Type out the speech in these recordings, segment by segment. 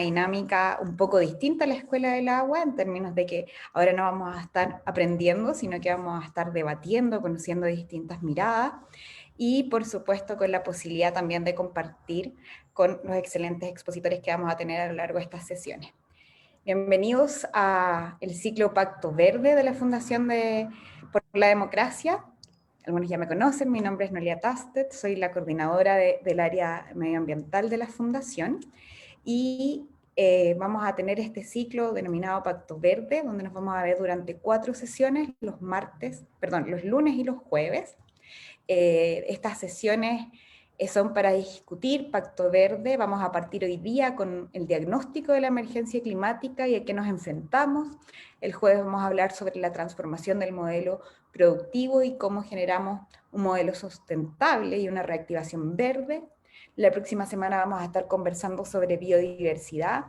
dinámica un poco distinta a la Escuela del Agua, en términos de que ahora no vamos a estar aprendiendo, sino que vamos a estar debatiendo, conociendo distintas miradas, y por supuesto con la posibilidad también de compartir con los excelentes expositores que vamos a tener a lo largo de estas sesiones. Bienvenidos a el ciclo Pacto Verde de la Fundación por la Democracia. Algunos ya me conocen, mi nombre es Noelia Tastet, soy la coordinadora del área medioambiental de la Fundación, y vamos a tener este ciclo denominado Pacto Verde, donde nos vamos a ver durante 4 sesiones, los lunes y los jueves. Estas sesiones son para discutir Pacto Verde. Vamos a partir hoy día con el diagnóstico de la emergencia climática y a qué nos enfrentamos. El jueves vamos a hablar sobre la transformación del modelo productivo y cómo generamos un modelo sustentable y una reactivación verde. La próxima semana vamos a estar conversando sobre biodiversidad,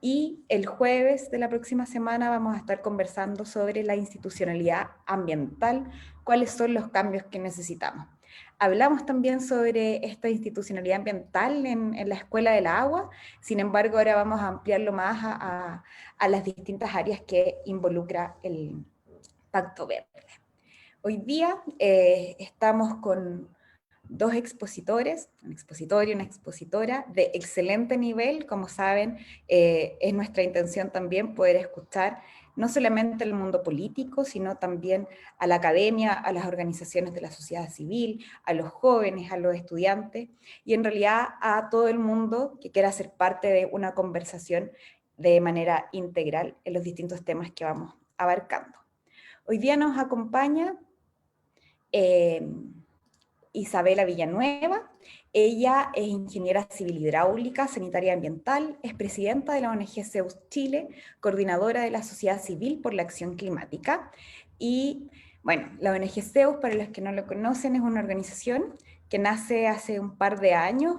y el jueves de la próxima semana vamos a estar conversando sobre la institucionalidad ambiental, cuáles son los cambios que necesitamos. Hablamos también sobre esta institucionalidad ambiental en la Escuela del Agua, sin embargo ahora vamos a ampliarlo más a las distintas áreas que involucra el Pacto Verde. Hoy día estamos con 2 expositores, un expositor y una expositora de excelente nivel. Como saben, es nuestra intención también poder escuchar no solamente el mundo político, sino también a la academia, a las organizaciones de la sociedad civil, a los jóvenes, a los estudiantes, y en realidad a todo el mundo que quiera ser parte de una conversación de manera integral en los distintos temas que vamos abarcando. Hoy día nos acompaña Isabela Villanueva. Ella es ingeniera civil hidráulica, sanitaria ambiental, es presidenta de la ONG Zeus Chile, coordinadora de la sociedad civil por la acción climática. Y bueno, la ONG Zeus, para los que no lo conocen, es una organización que nace hace un par de años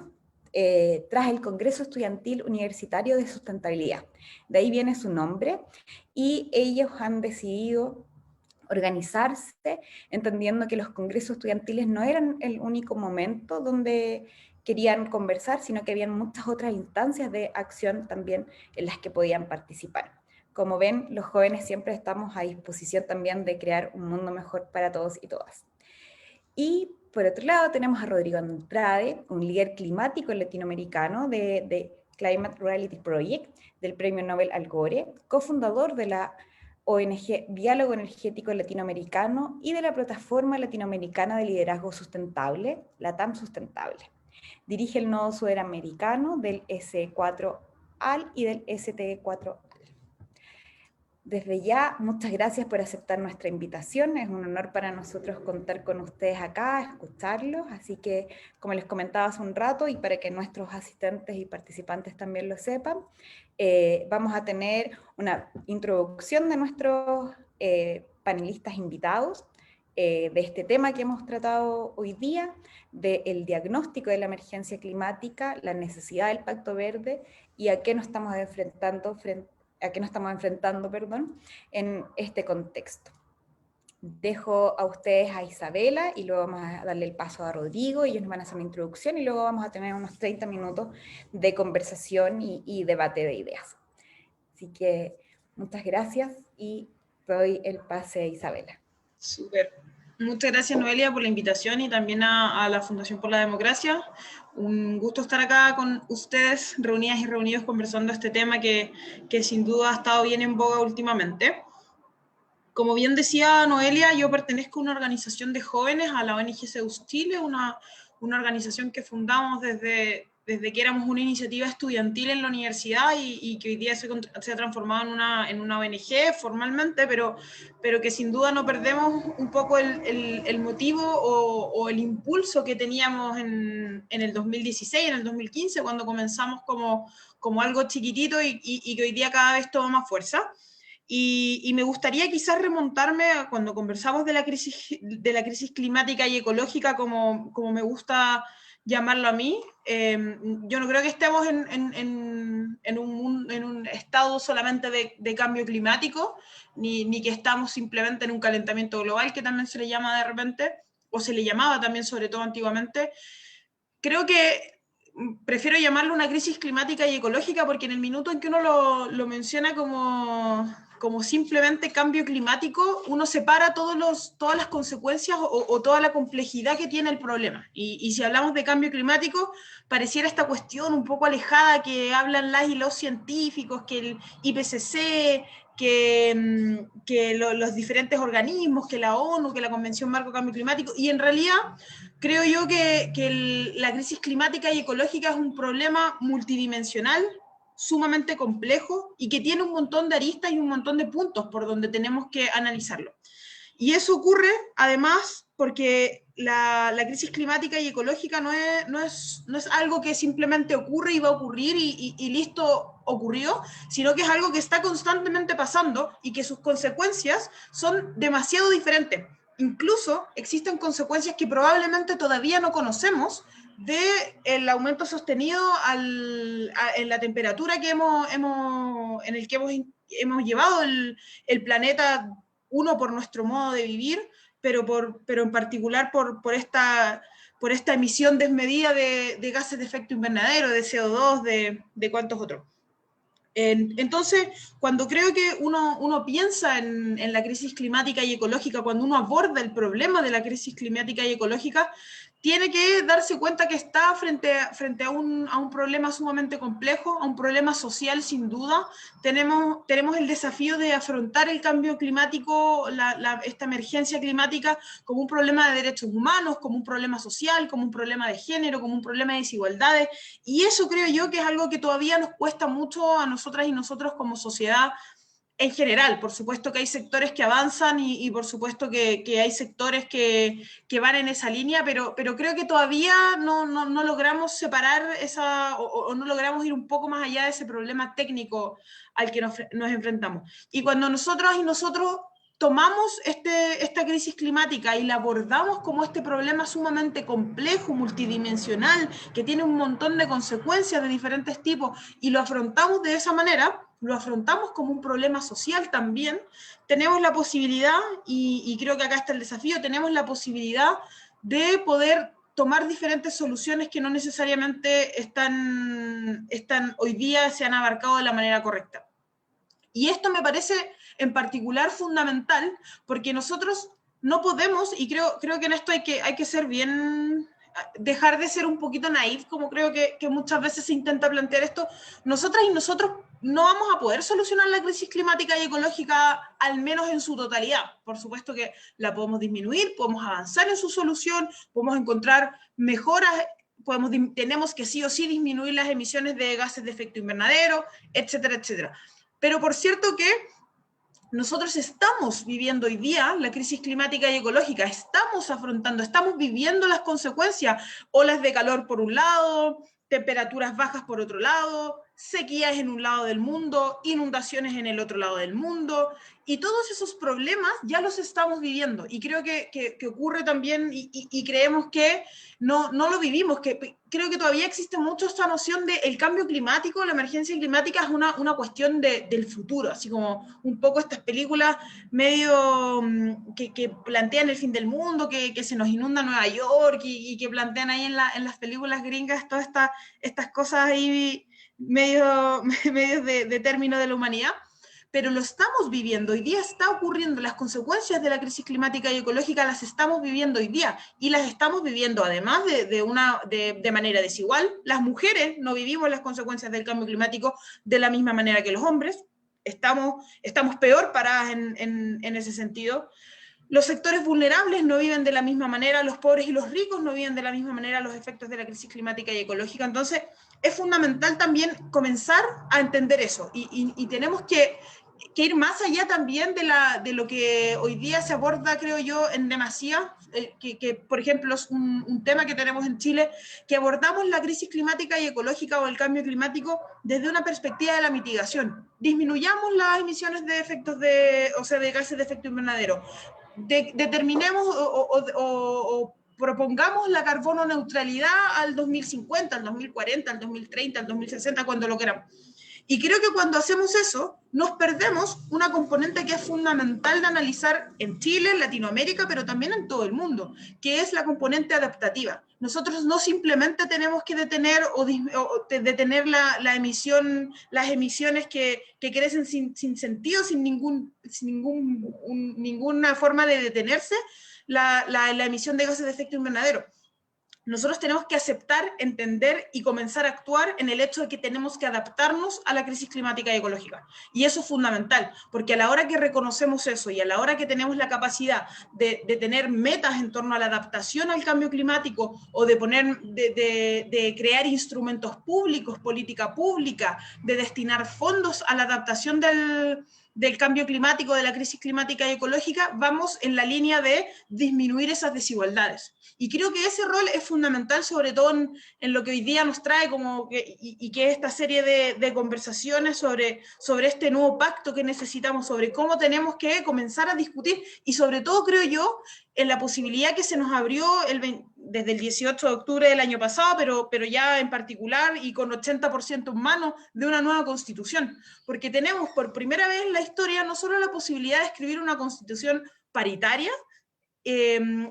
tras el Congreso Estudiantil Universitario de Sustentabilidad. De ahí viene su nombre, y ellos han decidido organizarse, entendiendo que los congresos estudiantiles no eran el único momento donde querían conversar, sino que habían muchas otras instancias de acción también en las que podían participar. Como ven, los jóvenes siempre estamos a disposición también de crear un mundo mejor para todos y todas. Y por otro lado tenemos a Rodrigo Andrade, un líder climático latinoamericano de Climate Reality Project, del Premio Nobel Al Gore, cofundador de la ONG Diálogo Energético Latinoamericano y de la Plataforma Latinoamericana de Liderazgo Sustentable, LATAM Sustentable. Dirige el Nodo Sudamericano del S4AL y del ST4AL. Desde ya, muchas gracias por aceptar nuestra invitación. Es un honor para nosotros contar con ustedes acá, escucharlos. Así que, como les comentaba hace un rato, y para que nuestros asistentes y participantes también lo sepan, vamos a tener una introducción de nuestros panelistas invitados, de este tema que hemos tratado hoy día, del diagnóstico de la emergencia climática, la necesidad del Pacto Verde y a qué nos estamos enfrentando en este contexto. Dejo a ustedes a Isabela y luego vamos a darle el paso a Rodrigo. Ellos nos van a hacer una introducción y luego vamos a tener unos 30 minutos de conversación y debate de ideas. Así que muchas gracias y doy el pase a Isabela. Súper. Muchas gracias, Noelia, por la invitación y también a la Fundación por la Democracia. Un gusto estar acá con ustedes, reunidas y reunidos, conversando este tema que sin duda ha estado bien en boga últimamente. Como bien decía Noelia, yo pertenezco a una organización de jóvenes, a la ONG Zeus Chile, una organización que fundamos desde que éramos una iniciativa estudiantil en la universidad y que hoy día se ha transformado en una ONG formalmente, pero que sin duda no perdemos un poco el motivo o el impulso que teníamos en el 2016, en el 2015, cuando comenzamos como algo chiquitito y que hoy día cada vez toma más fuerza. Y me gustaría quizás remontarme a cuando conversamos de la crisis climática y ecológica, como me gusta llamarlo a mí. Yo no creo que estemos en un estado solamente de cambio climático, ni que estamos simplemente en un calentamiento global, que también se le llama de repente, o se le llamaba también, sobre todo antiguamente. Creo que prefiero llamarlo una crisis climática y ecológica, porque en el minuto en que uno lo menciona como simplemente cambio climático, uno separa todas las consecuencias o toda la complejidad que tiene el problema. Y si hablamos de cambio climático, pareciera esta cuestión un poco alejada que hablan las y los científicos, que el IPCC, que los diferentes organismos, que la ONU, que la Convención Marco Cambio Climático, y en realidad creo yo que la crisis climática y ecológica es un problema multidimensional, sumamente complejo y que tiene un montón de aristas y un montón de puntos por donde tenemos que analizarlo. Y eso ocurre, además, porque la crisis climática y ecológica no es algo que simplemente ocurre y va a ocurrir y listo, ocurrió, sino que es algo que está constantemente pasando y que sus consecuencias son demasiado diferentes. Incluso existen consecuencias que probablemente todavía no conocemos del aumento sostenido en la temperatura que en el que hemos llevado el planeta, uno por nuestro modo de vivir, pero en particular por esta emisión desmedida de gases de efecto invernadero, de CO2, de cuantos otros. Entonces, cuando creo que uno piensa en la crisis climática y ecológica, cuando uno aborda el problema de la crisis climática y ecológica, tiene que darse cuenta que está frente a un problema sumamente complejo, a un problema social sin duda. Tenemos el desafío de afrontar el cambio climático, esta emergencia climática, como un problema de derechos humanos, como un problema social, como un problema de género, como un problema de desigualdades, y eso creo yo que es algo que todavía nos cuesta mucho a nosotras y nosotros como sociedad en general. Por supuesto que hay sectores que avanzan y por supuesto que hay sectores que van en esa línea, pero creo que todavía no logramos separar o no logramos ir un poco más allá de ese problema técnico al que nos enfrentamos. Y cuando nosotros tomamos esta crisis climática y la abordamos como este problema sumamente complejo, multidimensional, que tiene un montón de consecuencias de diferentes tipos, y lo afrontamos de esa manera, lo afrontamos como un problema social también, tenemos la posibilidad, y creo que acá está el desafío, tenemos la posibilidad de poder tomar diferentes soluciones que no necesariamente están hoy día se han abarcado de la manera correcta. Y esto me parece en particular fundamental, porque nosotros no podemos, y creo que en esto hay que ser bien, dejar de ser un poquito naif, como creo que muchas veces se intenta plantear esto. Nosotras y nosotros no vamos a poder solucionar la crisis climática y ecológica, al menos en su totalidad. Por supuesto que la podemos disminuir, podemos avanzar en su solución, podemos encontrar mejoras, tenemos que sí o sí disminuir las emisiones de gases de efecto invernadero, etcétera, etcétera. Pero por cierto que nosotros estamos viviendo hoy día la crisis climática y ecológica, estamos viviendo las consecuencias, olas de calor por un lado, temperaturas bajas por otro lado, sequías en un lado del mundo, inundaciones en el otro lado del mundo, y todos esos problemas ya los estamos viviendo, y creo que ocurre también, y creemos que no lo vivimos, que creo que todavía existe mucho esta noción de el cambio climático, la emergencia climática es una cuestión del futuro, así como un poco estas películas medio que plantean el fin del mundo, que se nos inunda Nueva York, y que plantean ahí en las películas gringas todas estas cosas ahí medio de término de la humanidad, pero lo estamos viviendo, hoy día está ocurriendo, las consecuencias de la crisis climática y ecológica las estamos viviendo hoy día, y las estamos viviendo además de manera desigual. Las mujeres no vivimos las consecuencias del cambio climático de la misma manera que los hombres, estamos peor paradas en ese sentido. Los sectores vulnerables no viven de la misma manera, los pobres y los ricos no viven de la misma manera los efectos de la crisis climática y ecológica. Entonces, es fundamental también comenzar a entender eso, y tenemos que ir más allá también de lo que hoy día se aborda, creo yo, en demasía, que por ejemplo es un tema que tenemos en Chile, que abordamos la crisis climática y ecológica o el cambio climático desde una perspectiva de la mitigación. Disminuyamos las emisiones de gases de efecto invernadero, determinemos o propongamos la carbono neutralidad al 2050, al 2040, al 2030, al 2060, cuando lo queramos. Y creo que cuando hacemos eso, nos perdemos una componente que es fundamental de analizar en Chile, en Latinoamérica, pero también en todo el mundo, que es la componente adaptativa. Nosotros no simplemente tenemos que detener detener la emisión, las emisiones que crecen sin sentido, sin ninguna forma de detenerse, la emisión de gases de efecto invernadero. Nosotros tenemos que aceptar, entender y comenzar a actuar en el hecho de que tenemos que adaptarnos a la crisis climática y ecológica. Y eso es fundamental, porque a la hora que reconocemos eso y a la hora que tenemos la capacidad de tener metas en torno a la adaptación al cambio climático o de crear instrumentos públicos, política pública, de destinar fondos a la adaptación del cambio climático, de la crisis climática y ecológica, vamos en la línea de disminuir esas desigualdades. Y creo que ese rol es fundamental, sobre todo en lo que hoy día nos trae y que esta serie de conversaciones sobre este nuevo pacto que necesitamos, sobre cómo tenemos que comenzar a discutir, y sobre todo, creo yo, en la posibilidad que se nos abrió desde el 18 de octubre del año pasado, pero ya en particular y con 80% en mano, de una nueva constitución. Porque tenemos por primera vez en la historia no solo la posibilidad de escribir una constitución paritaria,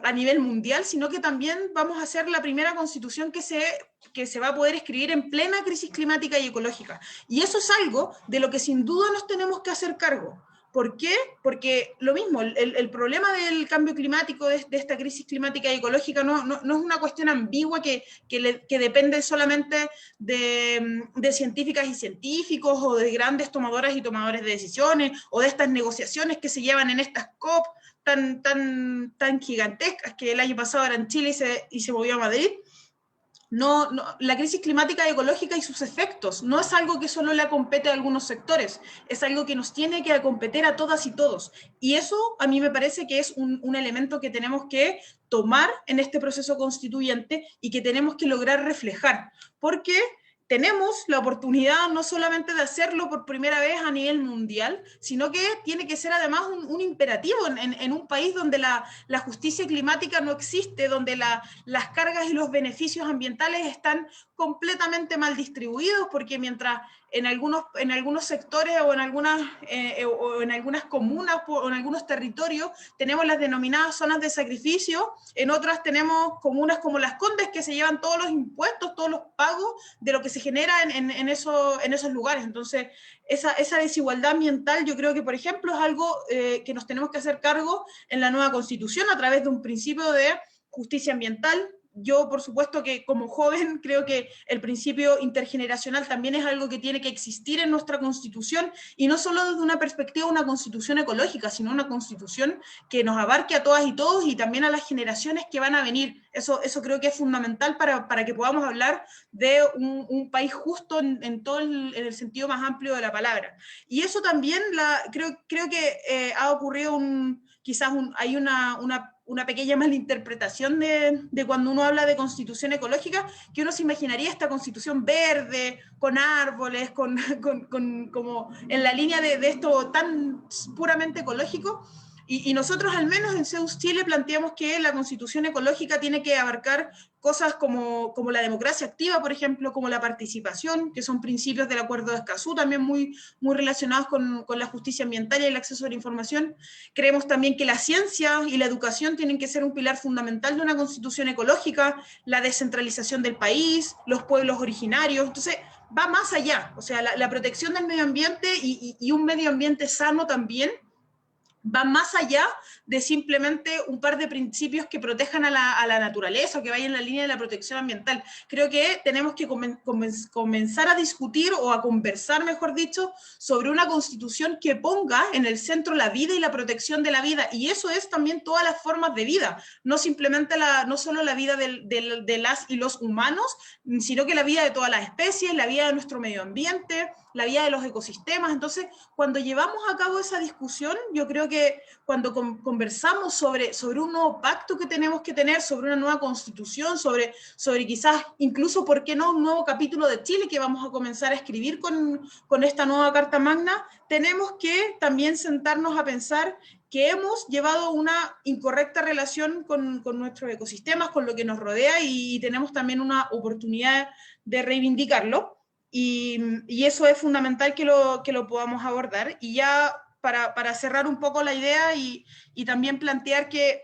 a nivel mundial, sino que también vamos a hacer la primera constitución que se va a poder escribir en plena crisis climática y ecológica. Y eso es algo de lo que sin duda nos tenemos que hacer cargo. ¿Por qué? Porque lo mismo, el problema del cambio climático, de esta crisis climática y ecológica, no es una cuestión ambigua que depende solamente de científicas y científicos, o de grandes tomadoras y tomadores de decisiones, o de estas negociaciones que se llevan en estas COP tan gigantescas, que el año pasado era en Chile y se movió a Madrid. La crisis climática y ecológica y sus efectos no es algo que solo le compete a algunos sectores, es algo que nos tiene que competir a todas y todos. Y eso a mí me parece que es un elemento que tenemos que tomar en este proceso constituyente y que tenemos que lograr reflejar, porque tenemos la oportunidad no solamente de hacerlo por primera vez a nivel mundial, sino que tiene que ser además un imperativo en un país donde la justicia climática no existe, donde las cargas y los beneficios ambientales están completamente mal distribuidos, porque mientras en algunos sectores o en algunas comunas o en algunos territorios tenemos las denominadas zonas de sacrificio, en otras tenemos comunas como Las Condes que se llevan todos los impuestos, todos los pagos de lo que se genera en esos lugares. Entonces, esa desigualdad ambiental, yo creo que, por ejemplo, es algo que nos tenemos que hacer cargo en la nueva Constitución a través de un principio de justicia ambiental. Yo, por supuesto, que como joven creo que el principio intergeneracional también es algo que tiene que existir en nuestra Constitución, y no solo desde una perspectiva de una Constitución ecológica, sino una Constitución que nos abarque a todas y todos, y también a las generaciones que van a venir. Eso creo que es fundamental para que podamos hablar de un país justo en el sentido más amplio de la palabra. Y eso también creo que ha ocurrido hay una pequeña malinterpretación de cuando uno habla de constitución ecológica, que uno se imaginaría esta constitución verde, con árboles, como en la línea de esto tan puramente ecológico. Y nosotros, al menos en CEUS Chile, planteamos que la constitución ecológica tiene que abarcar cosas como la democracia activa, por ejemplo, como la participación, que son principios del Acuerdo de Escazú, también muy relacionados con la justicia ambiental y el acceso a la información. Creemos también que la ciencia y la educación tienen que ser un pilar fundamental de una constitución ecológica, la descentralización del país, los pueblos originarios. Entonces, va más allá. O sea, la protección del medio ambiente y un medio ambiente sano también va más allá de simplemente un par de principios que protejan a la naturaleza o que vayan en la línea de la protección ambiental. Creo que tenemos que comenzar a discutir, o a conversar, mejor dicho, sobre una constitución que ponga en el centro la vida y la protección de la vida, y eso es también todas las formas de vida, no simplemente no solo la vida de las y los humanos, sino que la vida de todas las especies, la vida de nuestro medio ambiente, la vida de los ecosistemas. Entonces, cuando llevamos a cabo esa discusión, yo creo que cuando conversamos sobre un nuevo pacto que tenemos que tener, sobre una nueva constitución, sobre quizás incluso, ¿por qué no?, un nuevo capítulo de Chile que vamos a comenzar a escribir con esta nueva Carta Magna, tenemos que también sentarnos a pensar que hemos llevado una incorrecta relación con nuestros ecosistemas, con lo que nos rodea, y tenemos también una oportunidad de reivindicarlo. y eso es fundamental que lo podamos abordar. Y ya para cerrar un poco la idea y también plantear que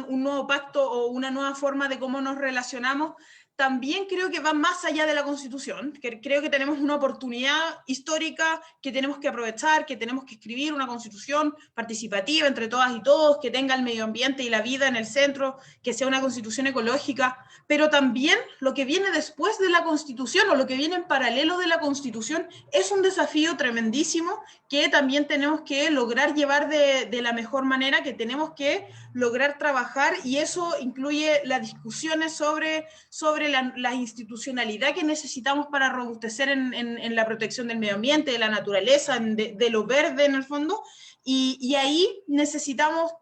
un nuevo pacto o una nueva forma de cómo nos relacionamos también creo que va más allá de la Constitución. Creo que tenemos una oportunidad histórica que tenemos que aprovechar, que tenemos que escribir una Constitución participativa entre todas y todos, que tenga el medio ambiente y la vida en el centro, que sea una Constitución ecológica, pero también lo que viene después de la Constitución o lo que viene en paralelo de la Constitución es un desafío tremendísimo que también tenemos que lograr llevar de la mejor manera, que tenemos que lograr trabajar, y eso incluye las discusiones sobre la institucionalidad que necesitamos para robustecer en la protección del medio ambiente, de la naturaleza, de lo verde en el fondo, y ahí necesitamos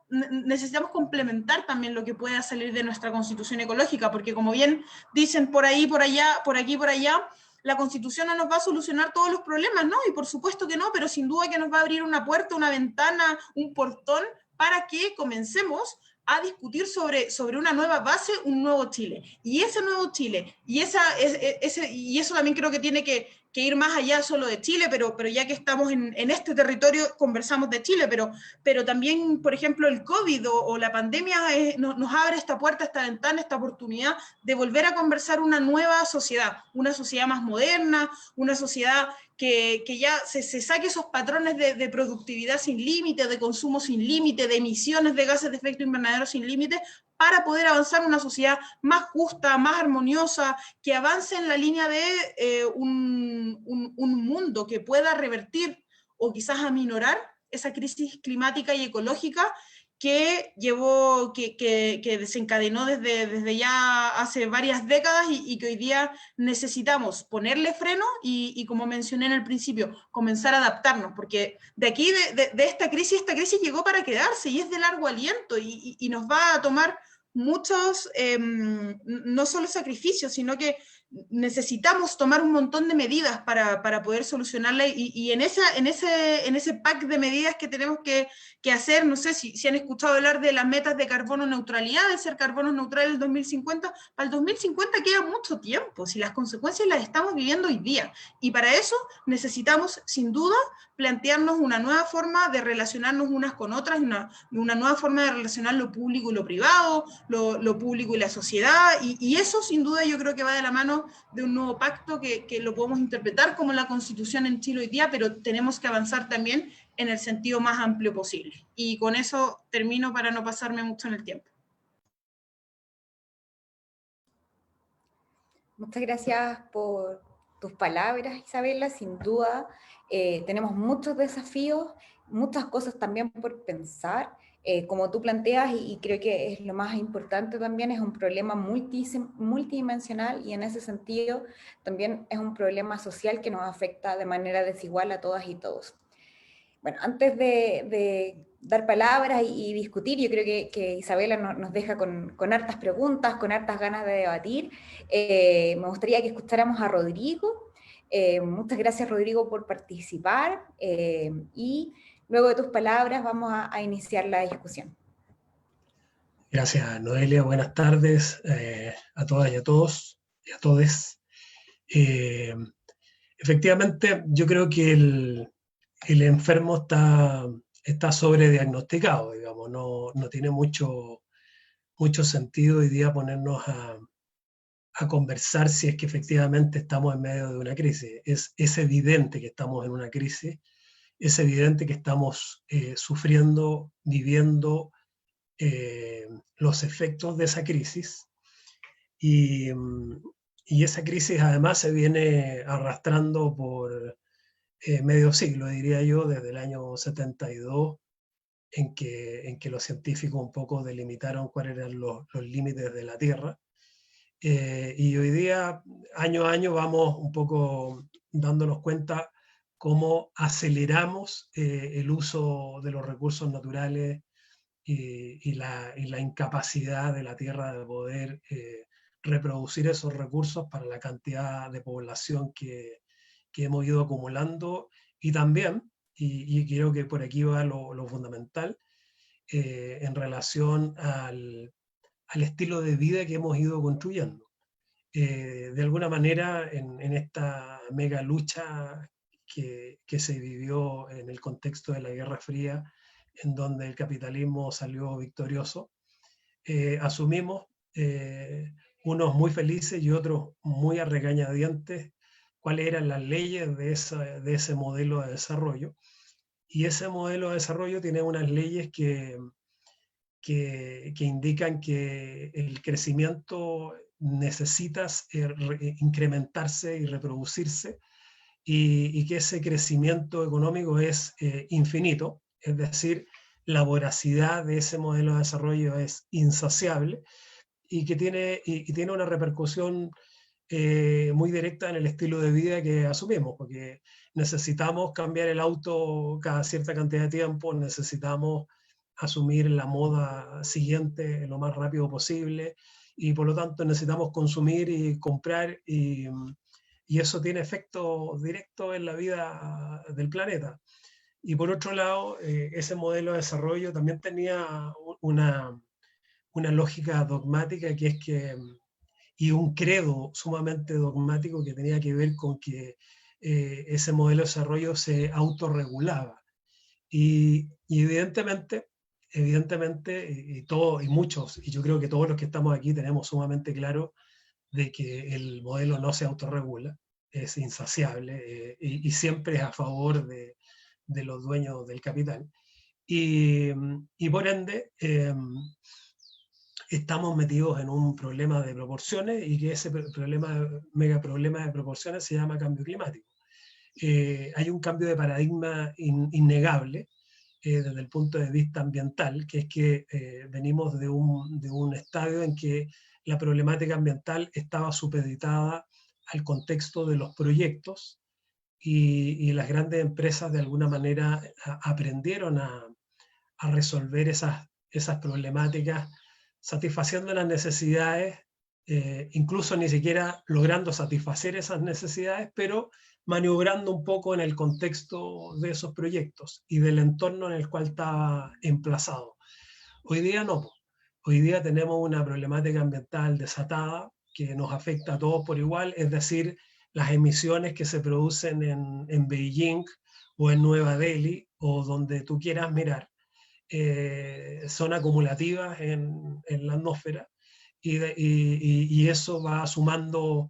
complementar también lo que pueda salir de nuestra constitución ecológica, porque como bien dicen por ahí, por allá, por aquí, por allá, la Constitución no nos va a solucionar todos los problemas, ¿no? Y por supuesto que no, pero sin duda que nos va a abrir una puerta, una ventana, un portón para que comencemos a discutir sobre una nueva base, un nuevo Chile. Y ese nuevo Chile, y eso también creo que tiene que ir más allá solo de Chile, pero ya que estamos en este territorio, conversamos de Chile, pero también, por ejemplo, el COVID o la pandemia nos abre esta puerta, esta ventana, esta oportunidad de volver a conversar una nueva sociedad, una sociedad más moderna, una sociedad que ya se saque esos patrones de productividad sin límite, de consumo sin límite, de emisiones de gases de efecto invernadero sin límite, para poder avanzar en una sociedad más justa, más armoniosa, que avance en la línea de un mundo que pueda revertir o quizás aminorar esa crisis climática y ecológica que desencadenó desde ya hace varias décadas y que hoy día necesitamos ponerle freno y como mencioné en el principio, comenzar a adaptarnos, porque de aquí, de esta crisis llegó para quedarse y es de largo aliento y nos va a tomar muchos, no solo sacrificios, sino que necesitamos tomar un montón de medidas para poder solucionarla y en ese pack de medidas que tenemos que hacer, no sé si han escuchado hablar de las metas de carbono neutralidad, de ser carbono neutral en el 2050, para el 2050 queda mucho tiempo, si las consecuencias las estamos viviendo hoy día, y para eso necesitamos sin duda plantearnos una nueva forma de relacionarnos unas con otras, una nueva forma de relacionar lo público y lo privado, lo público y la sociedad, y eso sin duda yo creo que va de la mano de un nuevo pacto que lo podemos interpretar como la Constitución en Chile hoy día, pero tenemos que avanzar también en el sentido más amplio posible. Y con eso termino para no pasarme mucho en el tiempo. Muchas gracias por tus palabras, Isabela. Sin duda, tenemos muchos desafíos, muchas cosas también por pensar. Como tú planteas, y creo que es lo más importante también, es un problema multidimensional y en ese sentido también es un problema social que nos afecta de manera desigual a todas y todos. Bueno, antes de dar palabras y discutir, yo creo que Isabela nos deja con hartas preguntas, con hartas ganas de debatir. Me gustaría que escucháramos a Rodrigo. Muchas gracias, Rodrigo, por participar. Y luego de tus palabras vamos a iniciar la discusión. Gracias, Noelia. Buenas tardes a todas y a todos y a todes. Efectivamente, yo creo que el enfermo está sobrediagnosticado, digamos, no tiene mucho sentido hoy día ponernos a conversar si es que efectivamente estamos en medio de una crisis. Es evidente que estamos en una crisis, es evidente que estamos sufriendo, viviendo los efectos de esa crisis, y esa crisis además se viene arrastrando por medio siglo, diría yo, desde el año 72, en que los científicos un poco delimitaron cuáles eran los límites de la Tierra. Y hoy día, año a año, vamos un poco dándonos cuenta cómo aceleramos el uso de los recursos naturales y la incapacidad de la Tierra de poder reproducir esos recursos para la cantidad de población que hemos ido acumulando, y también, y creo que por aquí va lo fundamental, en relación al estilo de vida que hemos ido construyendo. de alguna manera en esta mega lucha que se vivió en el contexto de la Guerra Fría, en donde el capitalismo salió victorioso, asumimos, unos muy felices y otros muy a regañadientes, cuáles eran las leyes de ese modelo de desarrollo. Y ese modelo de desarrollo tiene unas leyes que indican que el crecimiento necesita incrementarse y reproducirse, y que ese crecimiento económico es infinito, es decir, la voracidad de ese modelo de desarrollo es insaciable, y que tiene una repercusión muy directa en el estilo de vida que asumimos, porque necesitamos cambiar el auto cada cierta cantidad de tiempo, necesitamos asumir la moda siguiente lo más rápido posible, y por lo tanto necesitamos consumir y comprar, y eso tiene efecto directo en la vida del planeta. Y por otro lado, ese modelo de desarrollo también tenía una lógica dogmática, que es que, y un credo sumamente dogmático, que tenía que ver con que ese modelo de desarrollo se autorregulaba. Y evidentemente, y muchos, y yo creo que todos los que estamos aquí tenemos sumamente claro de que el modelo no se autorregula, es insaciable, y siempre es a favor de los dueños del capital. Y por ende, estamos metidos en un problema de proporciones, y que ese mega problema de proporciones se llama cambio climático. Hay un cambio de paradigma innegable desde el punto de vista ambiental, que es que venimos de un estadio en que la problemática ambiental estaba supeditada al contexto de los proyectos, y las grandes empresas de alguna manera aprendieron a resolver esas problemáticas, satisfaciendo las necesidades, incluso ni siquiera logrando satisfacer esas necesidades, pero maniobrando un poco en el contexto de esos proyectos y del entorno en el cual estaba emplazado. Hoy día no. Hoy día tenemos una problemática ambiental desatada que nos afecta a todos por igual, es decir, las emisiones que se producen en Beijing o en Nueva Delhi o donde tú quieras mirar, son acumulativas en la atmósfera, y eso va sumando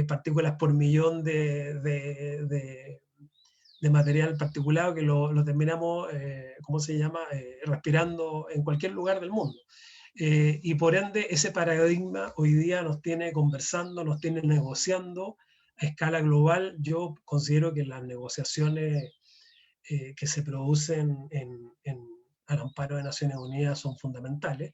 partículas por millón de material particulado, que lo terminamos, ¿cómo se llama?, respirando en cualquier lugar del mundo. Y por ende, ese paradigma hoy día nos tiene conversando, nos tiene negociando a escala global. Yo considero que las negociaciones que se producen al amparo de Naciones Unidas son fundamentales.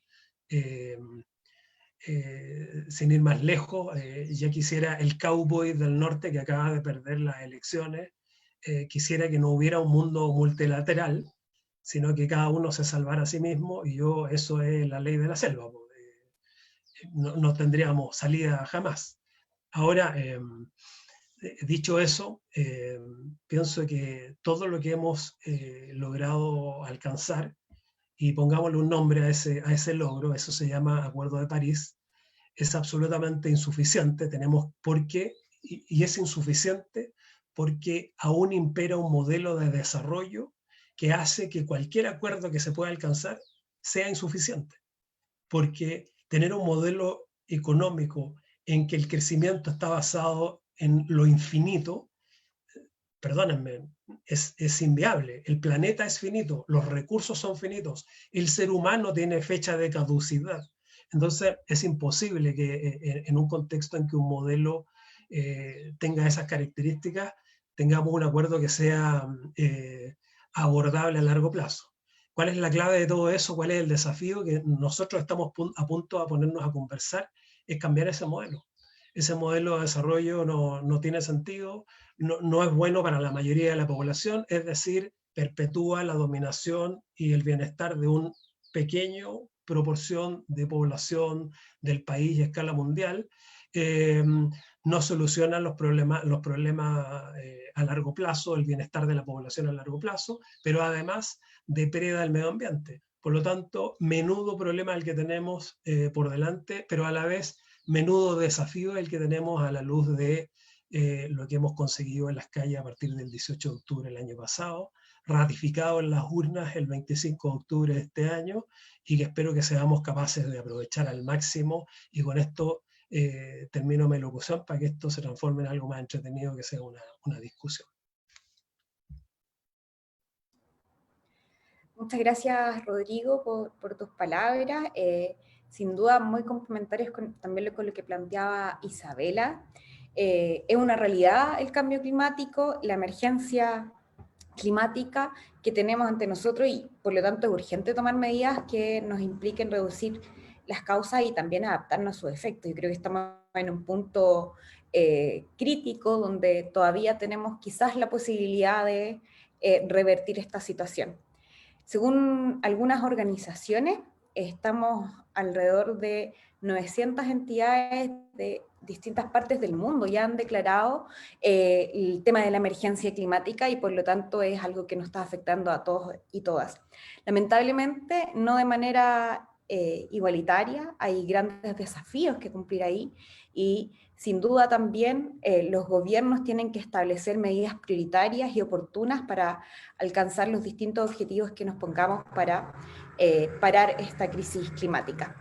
Sin ir más lejos, ya quisiera el cowboy del norte que acaba de perder las elecciones, quisiera que no hubiera un mundo multilateral, sino que cada uno se salvara a sí mismo, y eso es la ley de la selva, no tendríamos salida jamás. Ahora, dicho eso, pienso que todo lo que hemos logrado alcanzar, y pongámosle un nombre a ese logro, eso se llama Acuerdo de París, es absolutamente insuficiente. Y es insuficiente porque aún impera un modelo de desarrollo que hace que cualquier acuerdo que se pueda alcanzar sea insuficiente. Porque tener un modelo económico en que el crecimiento está basado en lo infinito, perdónenme, es inviable. El planeta es finito, los recursos son finitos, el ser humano tiene fecha de caducidad. Entonces es imposible que en un contexto en que un modelo tenga esas características, tengamos un acuerdo que sea abordable a largo plazo. ¿Cuál es la clave de todo eso? ¿Cuál es el desafío? Que nosotros estamos a punto de ponernos a conversar, es cambiar ese modelo. Ese modelo de desarrollo no tiene sentido, no es bueno para la mayoría de la población, es decir, perpetúa la dominación y el bienestar de un pequeño proporción de población del país a escala mundial, no soluciona los problemas a largo plazo, el bienestar de la población a largo plazo, pero además depreda el medio ambiente. Por lo tanto, menudo problema el que tenemos por delante, pero a la vez menudo desafío el que tenemos a la luz de lo que hemos conseguido en las calles a partir del 18 de octubre del año pasado, ratificado en las urnas el 25 de octubre de este año, y que espero que seamos capaces de aprovechar al máximo. Y con esto termino mi locución para que esto se transforme en algo más entretenido, que sea una discusión. Muchas gracias, Rodrigo, por tus palabras. Sin duda, muy complementarios también con lo que planteaba Isabela. Es una realidad el cambio climático, la emergencia climática que tenemos ante nosotros, y por lo tanto es urgente tomar medidas que nos impliquen reducir las causas y también adaptarnos a sus efectos. Yo creo que estamos en un punto crítico donde todavía tenemos quizás la posibilidad de revertir esta situación. Según algunas organizaciones, estamos alrededor de 900 entidades de distintas partes del mundo ya han declarado el tema de la emergencia climática, y por lo tanto es algo que nos está afectando a todos y todas. Lamentablemente, no de manera igualitaria, hay grandes desafíos que cumplir ahí, y sin duda también los gobiernos tienen que establecer medidas prioritarias y oportunas para alcanzar los distintos objetivos que nos pongamos para parar esta crisis climática.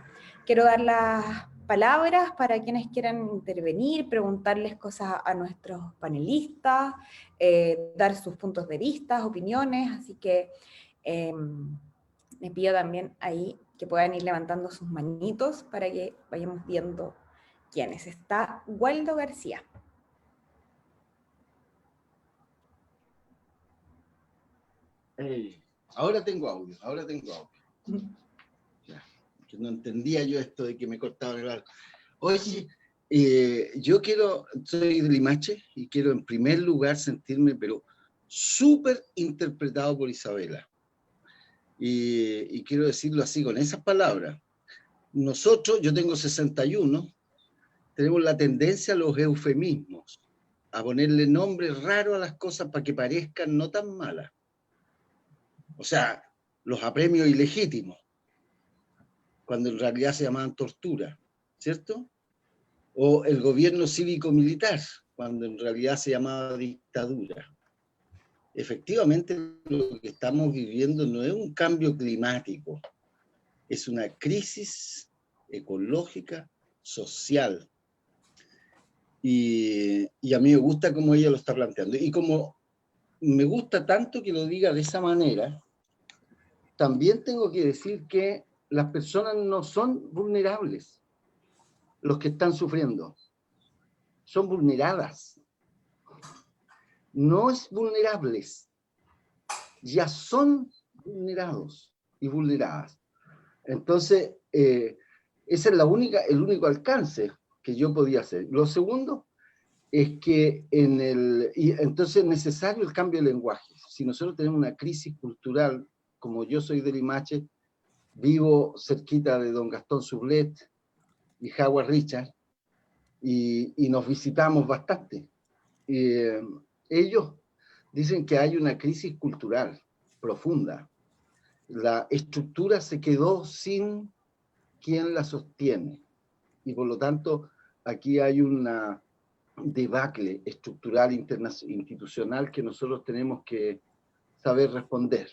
Quiero dar las palabras para quienes quieran intervenir, preguntarles cosas a nuestros panelistas, dar sus puntos de vista, opiniones, así que les pido también ahí que puedan ir levantando sus manitos para que vayamos viendo quiénes. Está Waldo García. Ahora tengo audio. Ya, que no entendía yo esto de que me cortaba el arco. Oye, soy de Limache y quiero en primer lugar sentirme, pero súper interpretado por Isabela. Y quiero decirlo así, con esas palabras. Nosotros, yo tengo 61, tenemos la tendencia a los eufemismos, a ponerle nombres raros a las cosas para que parezcan no tan malas. O sea, los apremios ilegítimos, cuando en realidad se llamaban tortura, ¿cierto? O el gobierno cívico-militar, cuando en realidad se llamaba dictadura. Efectivamente, lo que estamos viviendo no es un cambio climático, es una crisis ecológica, social. Y a mí me gusta cómo ella lo está planteando. Y como me gusta tanto que lo diga de esa manera, también tengo que decir que las personas no son vulnerables, los que están sufriendo, son vulneradas. No es vulnerables, ya son vulnerados y vulneradas. Entonces, ese es el único alcance que yo podía hacer. Lo segundo es que entonces es necesario el cambio de lenguaje. Si nosotros tenemos una crisis cultural, como yo soy de Limache, vivo cerquita de don Gastón Sublet y Howard Richard, y nos visitamos bastante. Ellos dicen que hay una crisis cultural profunda. La estructura se quedó sin quien la sostiene, y por lo tanto aquí hay una debacle estructural institucional que nosotros tenemos que saber responder.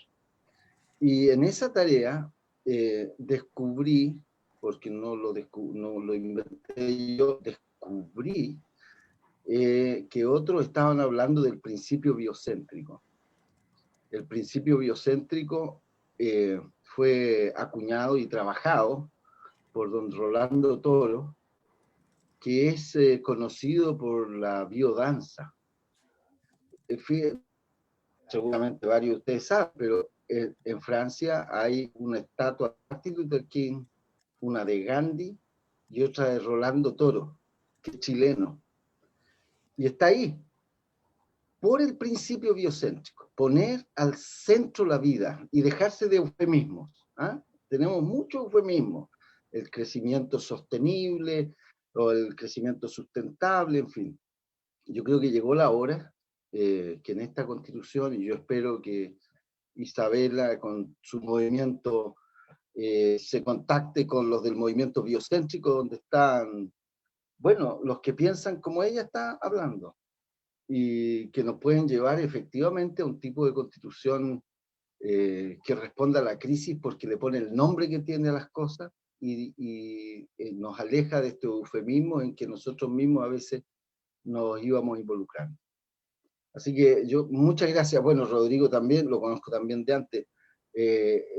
Y en esa tarea descubrí, porque no lo inventé yo, descubrí que otros estaban hablando del principio biocéntrico. El principio biocéntrico fue acuñado y trabajado por don Rolando Toro, que es conocido por la biodanza. Seguramente varios de ustedes saben, pero en Francia hay una estatua de Martin Luther King, una de Gandhi y otra de Rolando Toro, que es chileno. Y está ahí, por el principio biocéntrico, poner al centro la vida y dejarse de eufemismos. ¿Ah? Tenemos muchos eufemismos, el crecimiento sostenible o el crecimiento sustentable, en fin. Yo creo que llegó la hora que en esta constitución, y yo espero que Isabela con su movimiento se contacte con los del movimiento biocéntrico, donde están bueno, los que piensan como ella está hablando, y que nos pueden llevar efectivamente a un tipo de constitución que responda a la crisis porque le pone el nombre que tiene a las cosas y nos aleja de este eufemismo en que nosotros mismos a veces nos íbamos involucrando. Así que yo, muchas gracias. Bueno, Rodrigo también, lo conozco también de antes.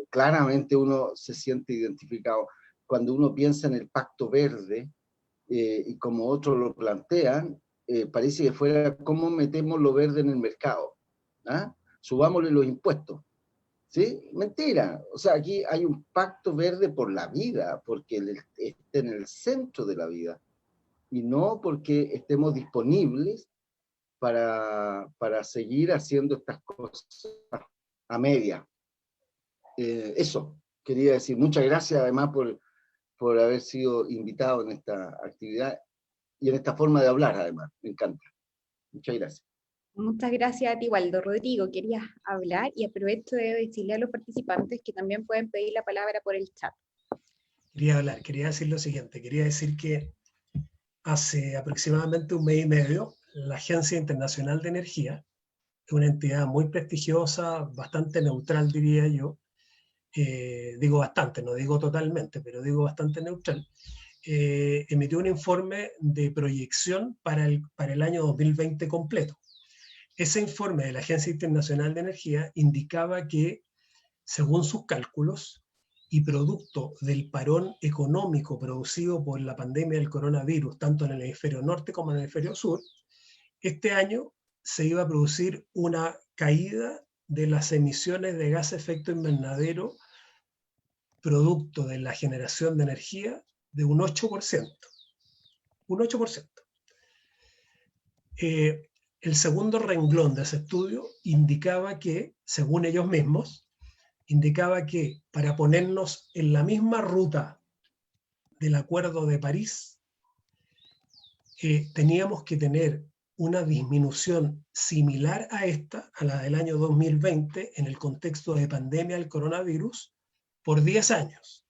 Claramente uno se siente identificado. Cuando uno piensa en el Pacto Verde, y como otros lo plantean, parece que fuera cómo metemos lo verde en el mercado. ¿Ah? Subámosle los impuestos. ¿Sí? Mentira. O sea, aquí hay un pacto verde por la vida, porque esté en el centro de la vida, y no porque estemos disponibles para seguir haciendo estas cosas a media. Eso quería decir. Muchas gracias además por haber sido invitado en esta actividad y en esta forma de hablar además. Me encanta. Muchas gracias. Muchas gracias a ti, Waldo. Rodrigo, querías hablar y aprovecho de decirle a los participantes que también pueden pedir la palabra por el chat. Quería decir lo siguiente, quería decir que hace aproximadamente un mes y medio, la Agencia Internacional de Energía, una entidad muy prestigiosa, bastante neutral diría yo, digo bastante, no digo totalmente, pero digo bastante neutral, emitió un informe de proyección para el año 2020 completo. Ese informe de la Agencia Internacional de Energía indicaba que, según sus cálculos, y producto del parón económico producido por la pandemia del coronavirus, tanto en el hemisferio norte como en el hemisferio sur, este año se iba a producir una caída de las emisiones de gas de efecto invernadero producto de la generación de energía de un 8%. Un 8%. El segundo renglón de ese estudio indicaba que, según ellos mismos, indicaba que para ponernos en la misma ruta del Acuerdo de París, teníamos que tener una disminución similar a esta, a la del año 2020, en el contexto de pandemia del coronavirus, por 10 años.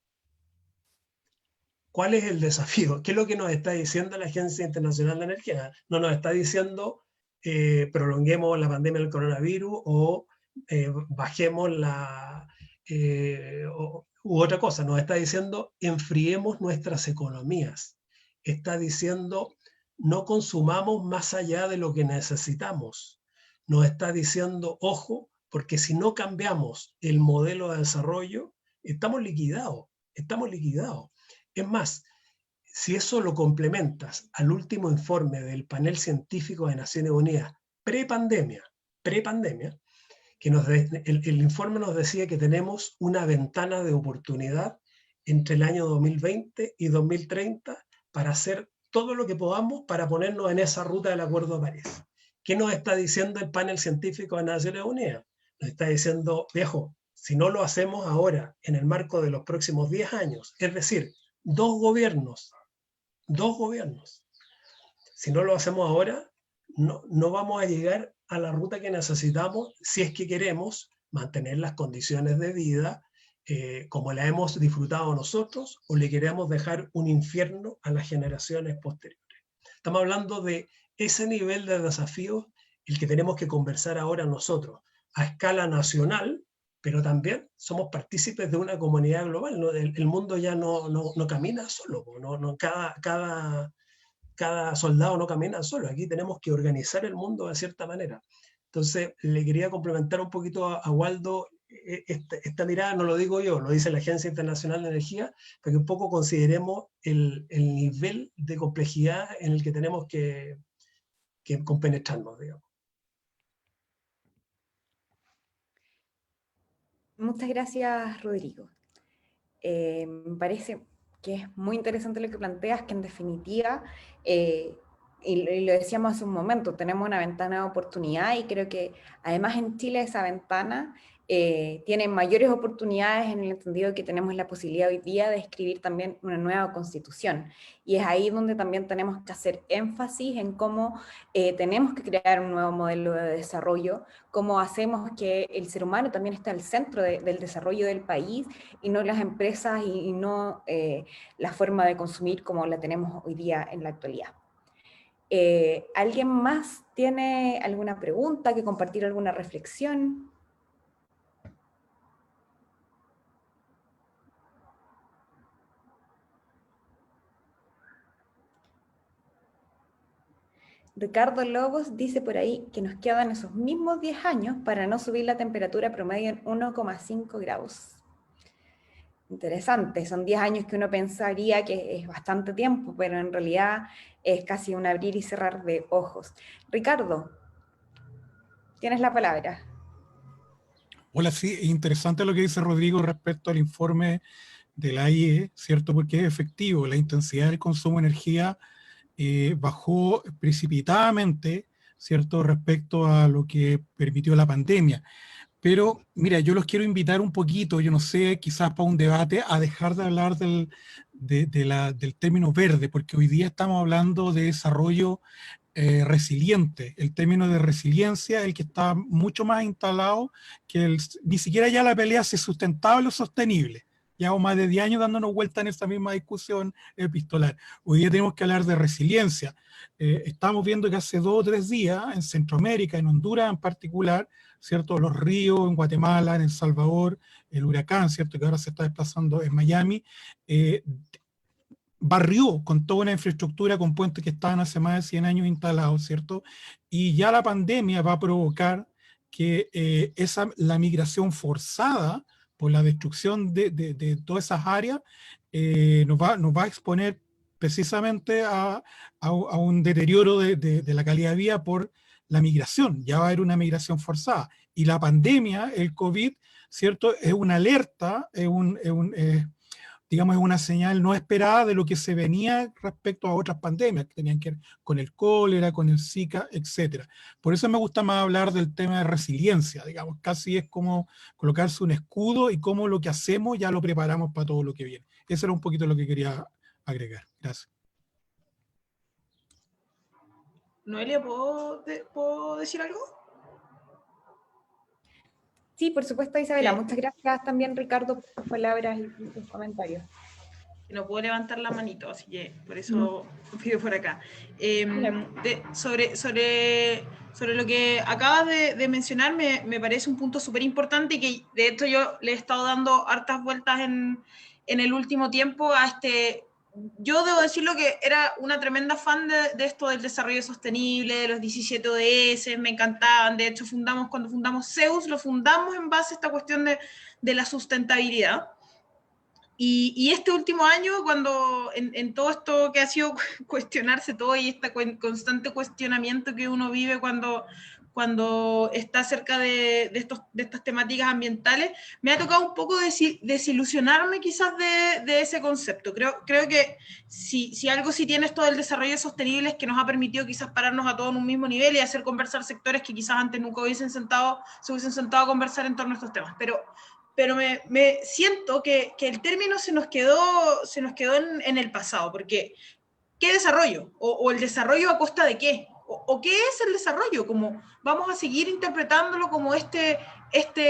¿Cuál es el desafío? ¿Qué es lo que nos está diciendo la Agencia Internacional de Energía? No nos está diciendo prolonguemos la pandemia del coronavirus o bajemos u otra cosa. Nos está diciendo enfriemos nuestras economías. Está diciendo no consumamos más allá de lo que necesitamos. Nos está diciendo, ojo, porque si no cambiamos el modelo de desarrollo, estamos liquidados, estamos liquidados. Es más, si eso lo complementas al último informe del panel científico de Naciones Unidas, prepandemia, que el informe nos decía que tenemos una ventana de oportunidad entre el año 2020 y 2030 para hacer todo lo que podamos para ponernos en esa ruta del Acuerdo de París. ¿Qué nos está diciendo el panel científico de Naciones Unidas? Nos está diciendo, viejo, si no lo hacemos ahora, en el marco de los próximos 10 años, es decir, dos gobiernos, si no lo hacemos ahora, no vamos a llegar a la ruta que necesitamos si es que queremos mantener las condiciones de vida como la hemos disfrutado nosotros o le queremos dejar un infierno a las generaciones posteriores. Estamos hablando de ese nivel de desafíos el que tenemos que conversar ahora nosotros a escala nacional, pero también somos partícipes de una comunidad global. ¿No? El mundo ya no camina solo, cada soldado no camina solo, aquí tenemos que organizar el mundo de cierta manera. Entonces, le quería complementar un poquito a Waldo, esta mirada no lo digo yo, lo dice la Agencia Internacional de Energía, para que un poco consideremos el nivel de complejidad en el que tenemos que compenetrarnos, digamos. Muchas gracias, Rodrigo. Me parece que es muy interesante lo que planteas, que en definitiva y lo decíamos hace un momento, tenemos una ventana de oportunidad y creo que además en Chile esa ventana tiene mayores oportunidades en el entendido que tenemos la posibilidad hoy día de escribir también una nueva constitución. Y es ahí donde también tenemos que hacer énfasis en cómo tenemos que crear un nuevo modelo de desarrollo, cómo hacemos que el ser humano también esté al centro del desarrollo del país y no las empresas y no la forma de consumir como la tenemos hoy día en la actualidad. ¿Alguien más tiene alguna pregunta, que compartir alguna reflexión? Ricardo Lobos dice por ahí que nos quedan esos mismos 10 años para no subir la temperatura promedio en 1,5 grados. Interesante, son 10 años que uno pensaría que es bastante tiempo, pero en realidad es casi un abrir y cerrar de ojos. Ricardo, tienes la palabra. Hola, sí, interesante lo que dice Rodrigo respecto al informe de la IE, ¿cierto? Porque es efectivo, la intensidad del consumo de energía bajó precipitadamente, ¿cierto? Respecto a lo que permitió la pandemia. Pero, mira, yo los quiero invitar un poquito, yo no sé, quizás para un debate, a dejar de hablar del término verde, porque hoy día estamos hablando de desarrollo resiliente. El término de resiliencia, el que está mucho más instalado que ni siquiera ya la pelea si es sustentable o sostenible. Llevamos más de 10 años dándonos vuelta en esta misma discusión epistolar. Hoy día tenemos que hablar de resiliencia. Estamos viendo que hace 2 o 3 días en Centroamérica, en Honduras en particular, ¿cierto? Los ríos en Guatemala, en El Salvador, el huracán, ¿cierto? Que ahora se está desplazando en Miami, barrió con toda una infraestructura con puentes que estaban hace más de 100 años instalados, ¿cierto? Y ya la pandemia va a provocar que la migración forzada por la destrucción de todas esas áreas nos va a exponer precisamente a un deterioro de la calidad de vida por la migración. Ya va a haber una migración forzada. Y la pandemia, el COVID, ¿cierto? Es una alerta, digamos, es una señal no esperada de lo que se venía respecto a otras pandemias que tenían que ver con el cólera, con el Zika, etc. Por eso me gusta más hablar del tema de resiliencia, digamos, casi es como colocarse un escudo y cómo lo que hacemos ya lo preparamos para todo lo que viene. Eso era un poquito lo que quería agregar. Gracias. Noelia, ¿puedo decir algo? Sí, por supuesto, Isabela. Sí. Muchas gracias también, Ricardo, por tus palabras y tus comentarios. No puedo levantar la manito, así que por eso pido por acá. Sobre lo que acabas de mencionar, me parece un punto súper importante y que de hecho yo le he estado dando hartas vueltas en el último tiempo a este... Yo debo decirlo que era una tremenda fan de esto del desarrollo sostenible, de los 17 ODS, me encantaban. De hecho, cuando fundamos Zeus, lo fundamos en base a esta cuestión de la sustentabilidad. Y este último año, cuando en todo esto que ha sido cuestionarse todo y este constante cuestionamiento que uno vive cuando está cerca de estas temáticas ambientales, me ha tocado un poco desilusionarme quizás de ese concepto. Creo que si algo sí tiene esto del desarrollo sostenible es que nos ha permitido quizás pararnos a todos en un mismo nivel y hacer conversar sectores que quizás antes nunca se hubiesen sentado a conversar en torno a estos temas. Pero me siento que el término se nos quedó en el pasado, porque ¿qué desarrollo? ¿O el desarrollo a costa de qué? ¿O qué es el desarrollo? Como vamos a seguir interpretándolo como este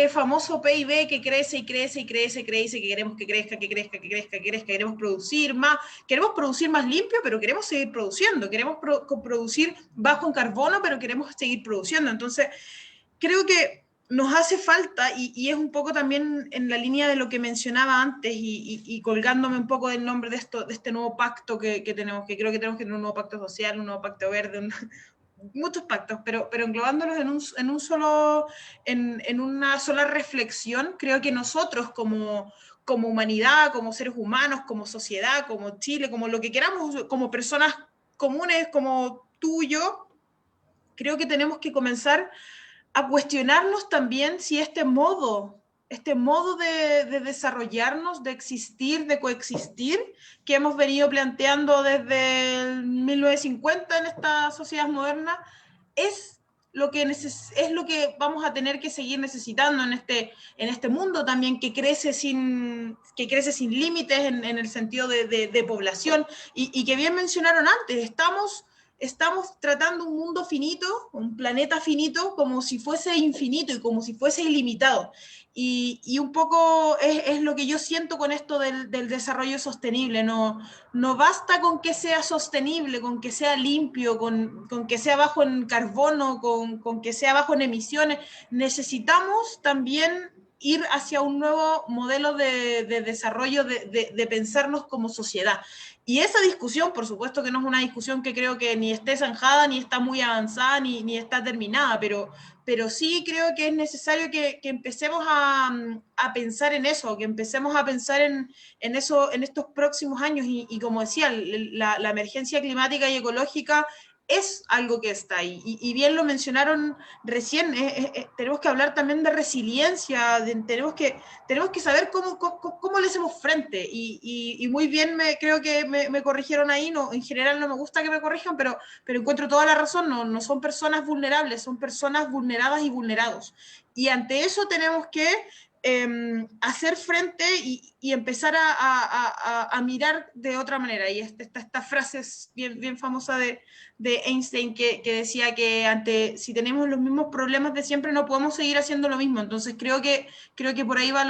famoso PIB que crece y crece y crece y crece, que queremos que crezca, queremos producir más limpio, pero queremos seguir produciendo, queremos producir bajo en carbono, pero queremos seguir produciendo. Entonces, creo que nos hace falta, y es un poco también en la línea de lo que mencionaba antes, y colgándome un poco del nombre de este nuevo pacto que tenemos, que creo que tenemos que tener un nuevo pacto social, un nuevo pacto verde, muchos pactos, pero englobándolos en una sola reflexión. Creo que nosotros como humanidad, como seres humanos, como sociedad, como Chile, como lo que queramos, como personas comunes, como tú y yo, creo que tenemos que comenzar a cuestionarnos también si este modo este modo de desarrollarnos, de existir, de coexistir, que hemos venido planteando desde el 1950 en esta sociedad moderna, es lo que vamos a tener que seguir necesitando en este mundo también que crece sin límites en el sentido de población, y que bien mencionaron antes, estamos tratando un mundo finito, un planeta finito, como si fuese infinito y como si fuese ilimitado. Y un poco es lo que yo siento con esto del desarrollo sostenible. No basta con que sea sostenible, con que sea limpio, con que sea bajo en carbono, con que sea bajo en emisiones. Necesitamos también ir hacia un nuevo modelo de desarrollo, de pensarnos como sociedad. Y esa discusión, por supuesto que no es una discusión que creo que ni esté zanjada, ni está muy avanzada, ni está terminada, pero sí creo que es necesario que empecemos a pensar en eso, que empecemos a pensar en eso en estos próximos años. Y como decía, la emergencia climática y ecológica es algo que está ahí. Y bien lo mencionaron recién, tenemos que hablar también de resiliencia, tenemos que saber cómo le hacemos frente. Y muy bien, creo que me corrigieron ahí. No, en general no me gusta que me corrijan, pero encuentro toda la razón. No son personas vulnerables, son personas vulneradas y vulnerados. Y ante eso tenemos que hacer frente y empezar a mirar de otra manera. Y esta frase es bien famosa de Einstein, que decía que si tenemos los mismos problemas de siempre no podemos seguir haciendo lo mismo. Entonces creo que por ahí va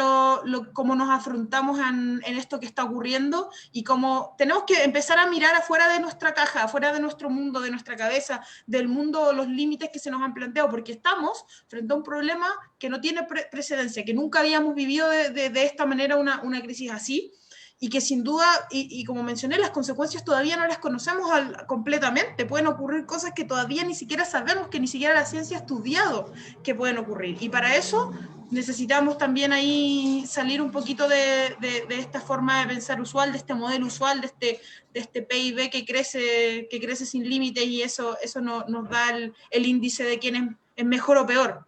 cómo nos afrontamos en esto que está ocurriendo, y cómo tenemos que empezar a mirar afuera de nuestra caja, afuera de nuestro mundo, de nuestra cabeza, del mundo, los límites que se nos han planteado, porque estamos frente a un problema que no tiene precedencia, que nunca habíamos vivido de esta manera una crisis así, y que sin duda, y como mencioné, las consecuencias todavía no las conocemos completamente. Pueden ocurrir cosas que todavía ni siquiera sabemos, que ni siquiera la ciencia ha estudiado que pueden ocurrir. Y para eso necesitamos también ahí salir un poquito de esta forma de pensar usual, de este modelo usual, de este PIB que crece sin límites, y eso nos da el índice de quién es mejor o peor.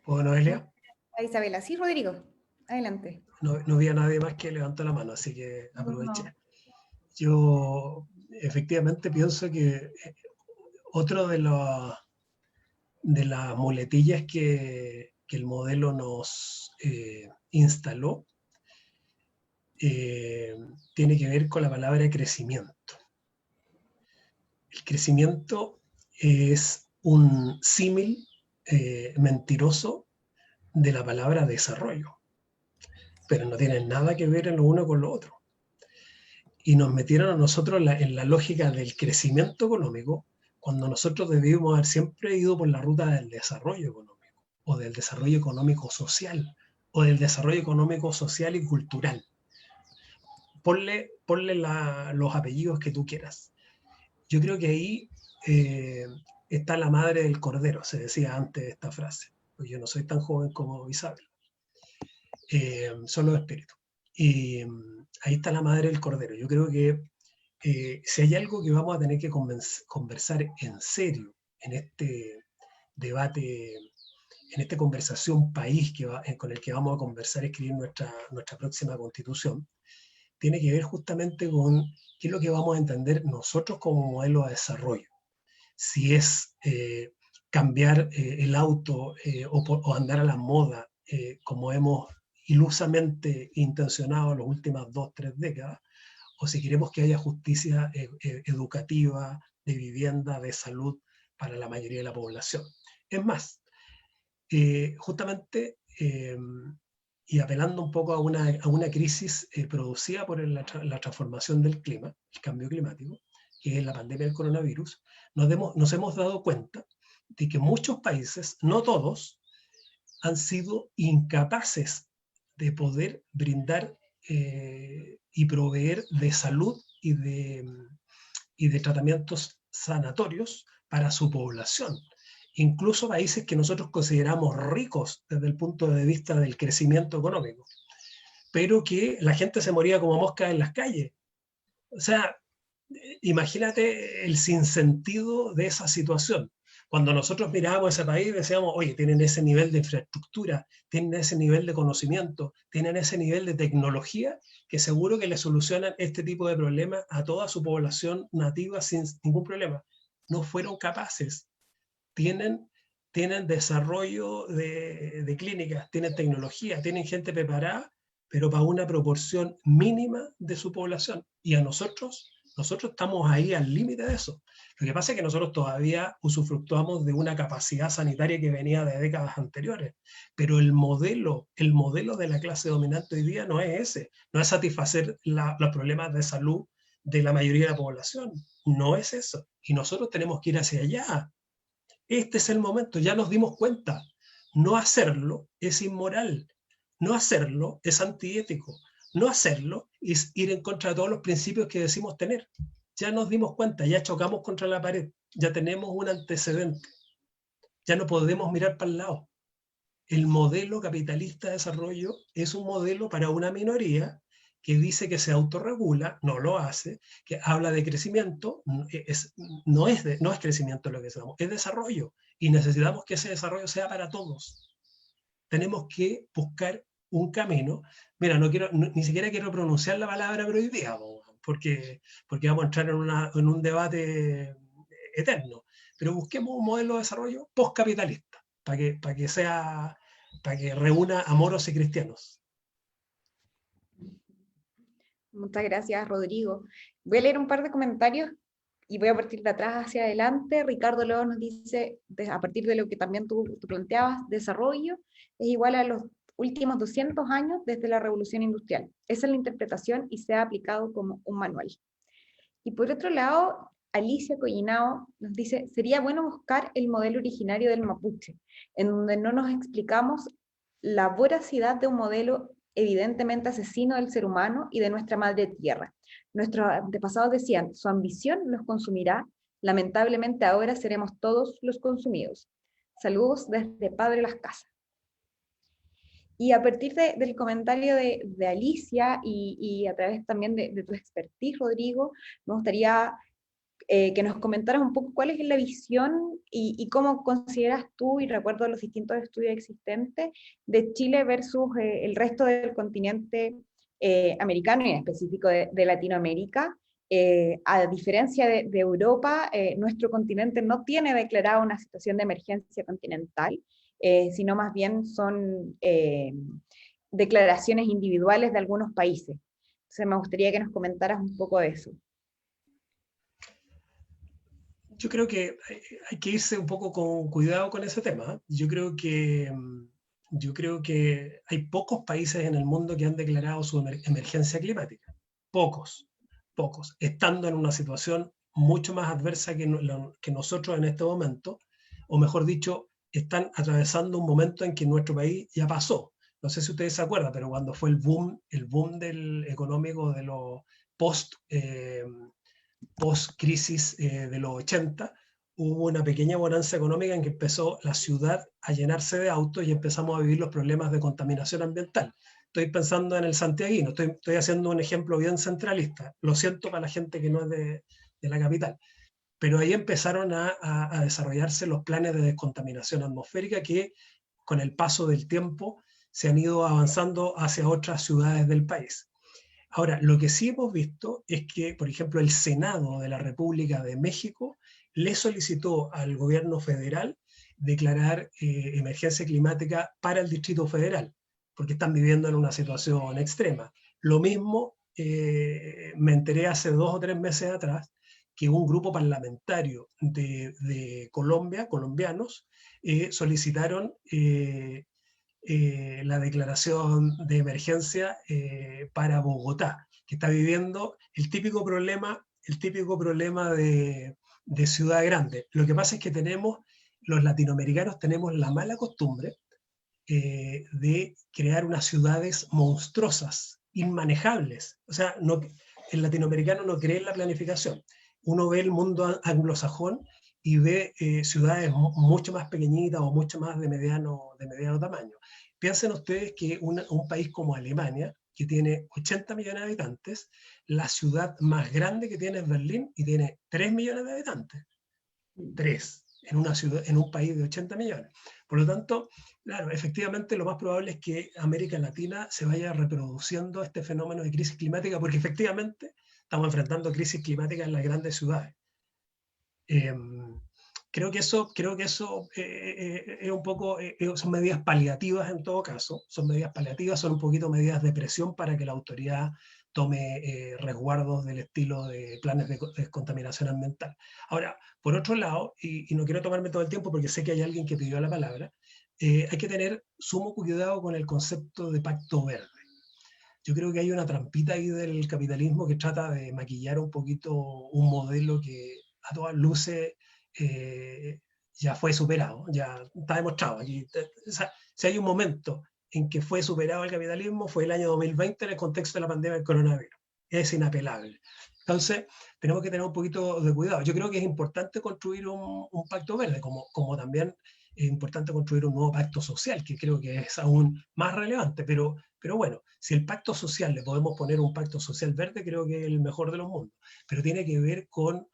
Bueno, Elia. Isabela, sí, Rodrigo, adelante. No había nadie más que levantó la mano, así que aproveché. Yo efectivamente pienso que otro de las muletillas que el modelo nos instaló tiene que ver con la palabra crecimiento. El crecimiento es un símil mentiroso de la palabra desarrollo, pero no tienen nada que ver en lo uno con lo otro. Y nos metieron a nosotros en la lógica del crecimiento económico, cuando nosotros debimos haber siempre ido por la ruta del desarrollo económico, o del desarrollo económico social, o del desarrollo económico social y cultural. Ponle los apellidos que tú quieras. Yo creo que ahí está la madre del cordero, se decía antes de esta frase. Pues yo no soy tan joven como Isabel. Son los espíritus. Y ahí está la madre del cordero. Yo creo que si hay algo que vamos a tener que conversar en serio en este debate, en esta conversación país con el que vamos a conversar y escribir nuestra próxima constitución, tiene que ver justamente con qué es lo que vamos a entender nosotros como modelo de desarrollo. Si es cambiar el auto o andar a la moda, como hemos ilusamente intencionado en las últimas 2-3 décadas, o si queremos que haya justicia educativa, de vivienda, de salud para la mayoría de la población. Es más, justamente, y apelando un poco a una crisis producida por la transformación del clima, el cambio climático, que es la pandemia del coronavirus, nos hemos dado cuenta de que muchos países, no todos, han sido incapaces de poder brindar y proveer de salud y de tratamientos sanatorios para su población. Incluso países que nosotros consideramos ricos desde el punto de vista del crecimiento económico, pero que la gente se moría como moscas en las calles. O sea, imagínate el sinsentido de esa situación. Cuando nosotros mirábamos ese país decíamos, oye, tienen ese nivel de infraestructura, tienen ese nivel de conocimiento, tienen ese nivel de tecnología, que seguro que le solucionan este tipo de problemas a toda su población nativa sin ningún problema. No fueron capaces. Tienen desarrollo de clínicas, tienen tecnología, tienen gente preparada, pero para una proporción mínima de su población. Y a nosotros estamos ahí al límite de eso. Lo que pasa es que nosotros todavía usufructuamos de una capacidad sanitaria que venía de décadas anteriores, pero el modelo de la clase dominante hoy día no es ese, no es satisfacer los problemas de salud de la mayoría de la población, no es eso. Y nosotros tenemos que ir hacia allá. Este es el momento, ya nos dimos cuenta. No hacerlo es inmoral, no hacerlo es antiético, no hacerlo es ir en contra de todos los principios que decimos tener. Ya nos dimos cuenta, ya chocamos contra la pared, ya tenemos un antecedente, ya no podemos mirar para el lado. El modelo capitalista de desarrollo es un modelo para una minoría que dice que se autorregula, no lo hace, que habla de crecimiento, no es crecimiento lo que decimos, es desarrollo, y necesitamos que ese desarrollo sea para todos. Tenemos que buscar un camino. Mira, ni siquiera quiero pronunciar la palabra prohibida, porque vamos a entrar en un debate eterno, pero busquemos un modelo de desarrollo postcapitalista, para que reúna a moros y cristianos. Muchas gracias, Rodrigo. Voy a leer un par de comentarios y voy a partir de atrás hacia adelante. Ricardo luego nos dice, a partir de lo que también tú planteabas, desarrollo es igual a los últimos 200 años desde la Revolución Industrial. Esa es la interpretación y se ha aplicado como un manual. Y por otro lado, Alicia Collinao nos dice, sería bueno buscar el modelo originario del mapuche, en donde no nos explicamos la voracidad de un modelo evidentemente asesino del ser humano y de nuestra madre tierra. Nuestros antepasados decían, su ambición los consumirá, lamentablemente ahora seremos todos los consumidos. Saludos desde Padre Las Casas. Y a partir del comentario de Alicia y a través también de tu expertise, Rodrigo, me gustaría que nos comentaras un poco cuál es la visión y cómo consideras tú, y recuerdo los distintos estudios existentes, de Chile versus el resto del continente americano y en específico de Latinoamérica. A diferencia de Europa, nuestro continente no tiene declarada una situación de emergencia continental, sino más bien son declaraciones individuales de algunos países. Entonces me gustaría que nos comentaras un poco de eso. Yo creo que hay que irse un poco con cuidado con ese tema. Yo creo que hay pocos países en el mundo que han declarado su emergencia climática. Pocos, estando en una situación mucho más adversa que nosotros en este momento, o mejor dicho, están atravesando un momento en que nuestro país ya pasó. No sé si ustedes se acuerdan, pero cuando fue el boom del económico de los post-crisis de los 80, hubo una pequeña bonanza económica en que empezó la ciudad a llenarse de autos y empezamos a vivir los problemas de contaminación ambiental. Estoy pensando en el santiaguino, estoy haciendo un ejemplo bien centralista, lo siento para la gente que no es de la capital, pero ahí empezaron a desarrollarse los planes de descontaminación atmosférica que con el paso del tiempo se han ido avanzando hacia otras ciudades del país. Ahora, lo que sí hemos visto es que, por ejemplo, el Senado de la República de México le solicitó al gobierno federal declarar emergencia climática para el Distrito Federal, porque están viviendo en una situación extrema. Lo mismo me enteré hace 2 o 3 meses atrás que un grupo parlamentario de Colombia, colombianos, solicitaron la declaración de emergencia para Bogotá, que está viviendo el típico problema de ciudad grande. Lo que pasa es que los latinoamericanos tenemos la mala costumbre de crear unas ciudades monstruosas, inmanejables. O sea, el latinoamericano no cree en la planificación. Uno ve el mundo anglosajón y ve ciudades mucho más pequeñitas o mucho más de mediano tamaño. Piensen ustedes que un país como Alemania, que tiene 80 millones de habitantes, la ciudad más grande que tiene es Berlín y tiene 3 millones de habitantes. 3. en una ciudad, en un país de 80 millones. Por lo tanto, claro, efectivamente lo más probable es que América Latina se vaya reproduciendo este fenómeno de crisis climática, porque efectivamente estamos enfrentando crisis climática en las grandes ciudades. Creo que eso es un poco, son medidas paliativas en todo caso, son medidas paliativas, son un poquito medidas de presión para que la autoridad tome resguardos del estilo de planes de descontaminación ambiental. Ahora, por otro lado, y no quiero tomarme todo el tiempo porque sé que hay alguien que pidió la palabra, hay que tener sumo cuidado con el concepto de pacto verde. Yo creo que hay una trampita ahí del capitalismo que trata de maquillar un poquito un modelo que a todas luces ya fue superado, ya está demostrado. Aquí, o sea, si hay un momento en que fue superado el capitalismo, fue el año 2020 en el contexto de la pandemia del coronavirus. Es inapelable. Entonces, tenemos que tener un poquito de cuidado. Yo creo que es importante construir un pacto verde, como también es importante construir un nuevo pacto social, que creo que es aún más relevante, pero bueno, si el pacto social le podemos poner un pacto social verde, creo que es el mejor de los mundos, pero tiene que ver con,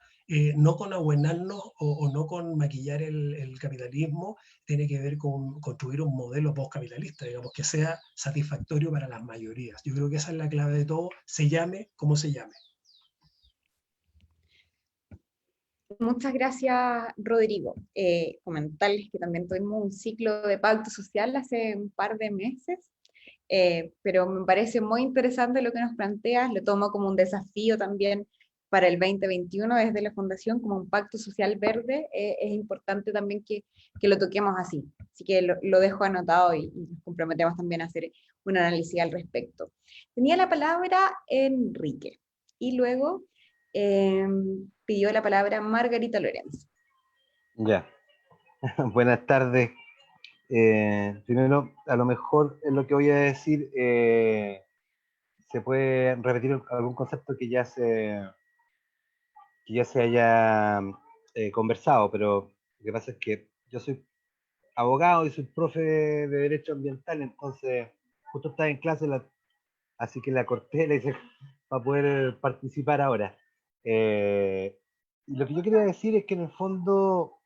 no con abuenarnos o no con maquillar el capitalismo, tiene que ver con construir un modelo postcapitalista, digamos, que sea satisfactorio para las mayorías. Yo creo que esa es la clave de todo, se llame como se llame. Muchas gracias, Rodrigo. Comentarles que también tuvimos un ciclo de pacto social hace un par de meses, pero me parece muy interesante lo que nos planteas, lo tomo como un desafío también para el 2021 desde la Fundación, como un pacto social verde. Es importante también que lo toquemos así. Así que lo dejo anotado y nos comprometemos también a hacer un análisis al respecto. Tenía la palabra Enrique y luego pidió la palabra Margarita Lorenzo. Ya, buenas tardes. Primero, a lo mejor en lo que voy a decir se puede repetir algún concepto que ya se haya conversado, pero lo que pasa es que yo soy abogado y soy profe de Derecho Ambiental, entonces justo estaba en clase, así que la corté, la hice para poder participar ahora. Y lo que yo quería decir es que en el fondo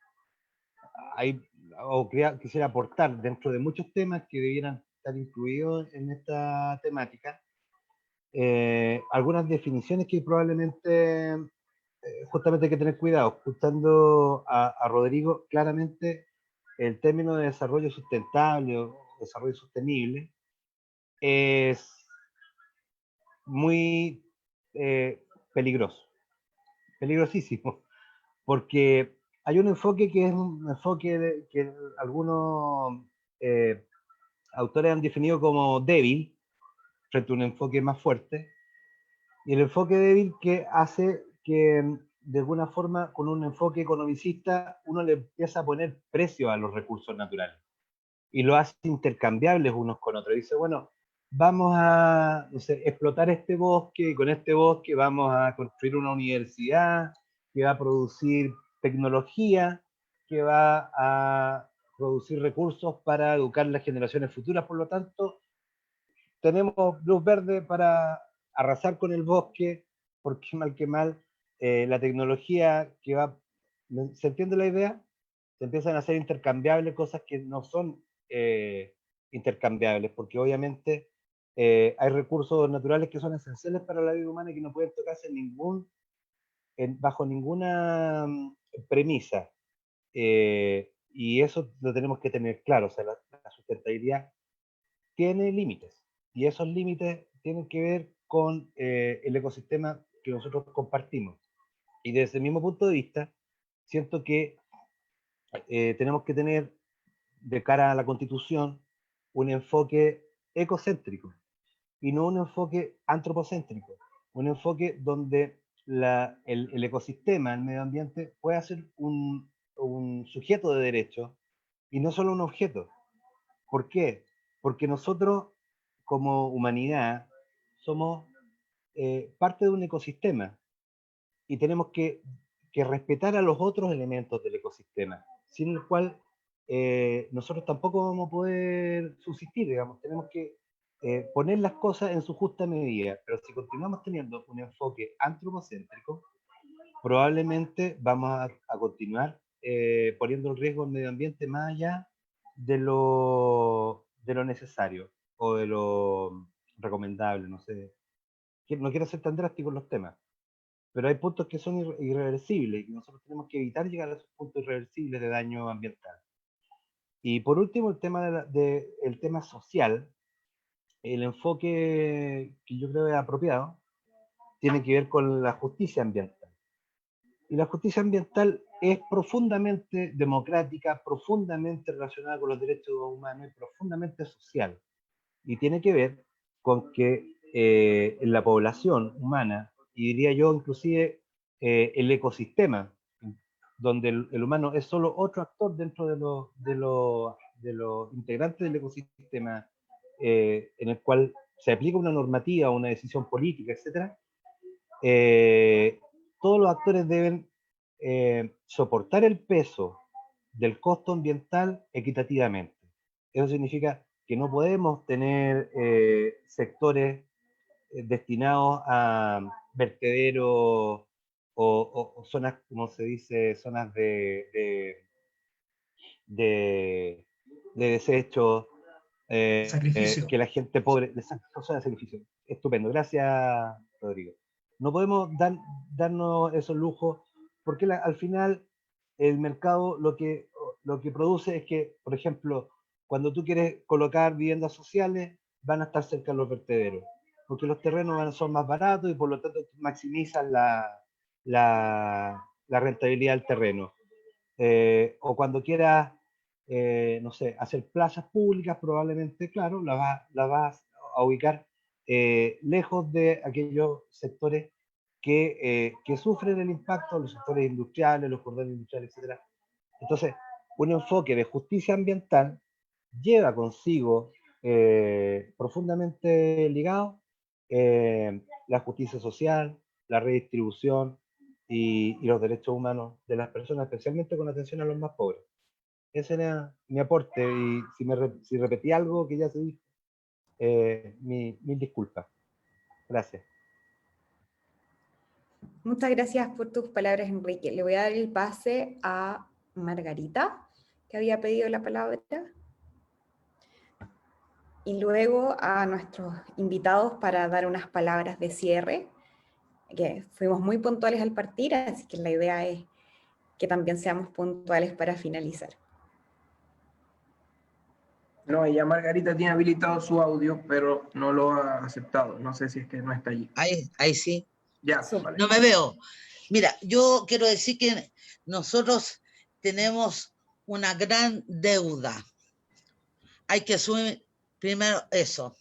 quisiera aportar dentro de muchos temas que debieran estar incluidos en esta temática, algunas definiciones que probablemente justamente hay que tener cuidado. Escuchando a Rodrigo, claramente el término de desarrollo sustentable o desarrollo sostenible es muy peligrosísimo, porque hay un enfoque que es un enfoque que algunos autores han definido como débil, frente a un enfoque más fuerte, y el enfoque débil que hace que de alguna forma con un enfoque economicista uno le empieza a poner precio a los recursos naturales y lo hace intercambiables unos con otros. Dice, bueno, vamos a, no sé, explotar este bosque y con este bosque vamos a construir una universidad que va a producir tecnología, que va a producir recursos para educar las generaciones futuras. Por lo tanto, tenemos luz verde para arrasar con el bosque, porque mal que mal, la tecnología que va, ¿se entiende la idea? Se empiezan a hacer intercambiables cosas que no son intercambiables, porque obviamente hay recursos naturales que son esenciales para la vida humana y que no pueden tocarse bajo ninguna premisa. Y eso lo tenemos que tener claro, o sea, la sustentabilidad tiene límites, y esos límites tienen que ver con el ecosistema que nosotros compartimos. Y desde el mismo punto de vista, siento que tenemos que tener de cara a la Constitución un enfoque ecocéntrico y no un enfoque antropocéntrico, un enfoque donde el ecosistema, el medio ambiente, pueda ser un sujeto de derecho y no solo un objeto. ¿Por qué? Porque nosotros como humanidad somos parte de un ecosistema y tenemos que respetar a los otros elementos del ecosistema, sin el cual nosotros tampoco vamos a poder subsistir, digamos, tenemos que poner las cosas en su justa medida, pero si continuamos teniendo un enfoque antropocéntrico, probablemente vamos a continuar poniendo en riesgo el medio ambiente más allá de lo necesario o de lo recomendable, no sé. No quiero ser tan drástico en los temas, pero hay puntos que son irreversibles y nosotros tenemos que evitar llegar a esos puntos irreversibles de daño ambiental. Y por último, el tema, el tema social, el enfoque que yo creo es apropiado, tiene que ver con la justicia ambiental. Y la justicia ambiental es profundamente democrática, profundamente relacionada con los derechos humanos y profundamente social. Y tiene que ver con que en la población humana, y diría yo inclusive el ecosistema, donde el humano es solo otro actor dentro de los integrantes del ecosistema, en el cual se aplica una normativa, una decisión política, etc., todos los actores deben soportar el peso del costo ambiental equitativamente. Eso significa que no podemos tener sectores destinados a vertederos o zonas, como se dice, zonas de desechos, Sacrificio. que la gente pobre, de zonas de sacrificio. Estupendo, gracias Rodrigo. No podemos darnos esos lujos porque al final el mercado lo que produce es que, por ejemplo, cuando tú quieres colocar viviendas sociales, van a estar cerca de los vertederos, porque los terrenos son más baratos y por lo tanto maximizan la rentabilidad del terreno. O cuando quieras, no sé, hacer plazas públicas, probablemente, claro, la vas a ubicar lejos de aquellos sectores que sufren el impacto, los sectores industriales, los cordones industriales, etc. Entonces, un enfoque de justicia ambiental lleva consigo profundamente ligado la justicia social, la redistribución y los derechos humanos de las personas, especialmente con atención a los más pobres. Ese era mi aporte, y si repetí algo que ya se dijo, mil disculpas. Gracias. Muchas gracias por tus palabras, Enrique. Le voy a dar el pase a Margarita, que había pedido la palabra, y luego a nuestros invitados para dar unas palabras de cierre, que fuimos muy puntuales al partir, así que la idea es que también seamos puntuales para finalizar. No, ella Margarita tiene habilitado su audio, pero no lo ha aceptado. No sé si es que no está allí. Ahí sí. Ya, Súper. No me veo. Mira, yo quiero decir que nosotros tenemos una gran deuda. Hay que asumir primero eso,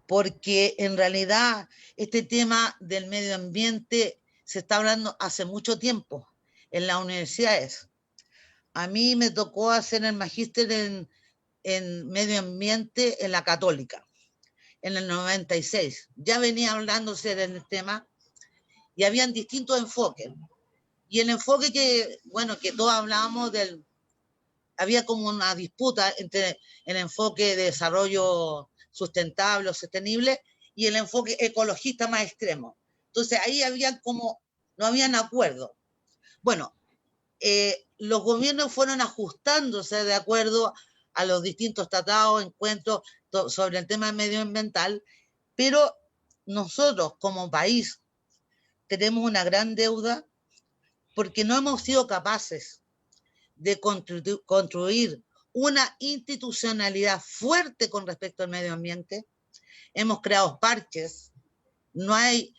porque en realidad este tema del medio ambiente se está hablando hace mucho tiempo en las universidades. A mí me tocó hacer el magíster en medio ambiente en la Católica, en el 96. Ya venía hablándose del tema y habían distintos enfoques. Y el enfoque que todos hablábamos había como una disputa entre el enfoque de desarrollo sustentable o sostenible y el enfoque ecologista más extremo. Entonces ahí no habían acuerdo. Bueno, los gobiernos fueron ajustándose de acuerdo a los distintos tratados, encuentros sobre el tema medioambiental, pero nosotros como país tenemos una gran deuda porque no hemos sido capaces de construir una institucionalidad fuerte con respecto al medio ambiente. Hemos creado parches, no hay,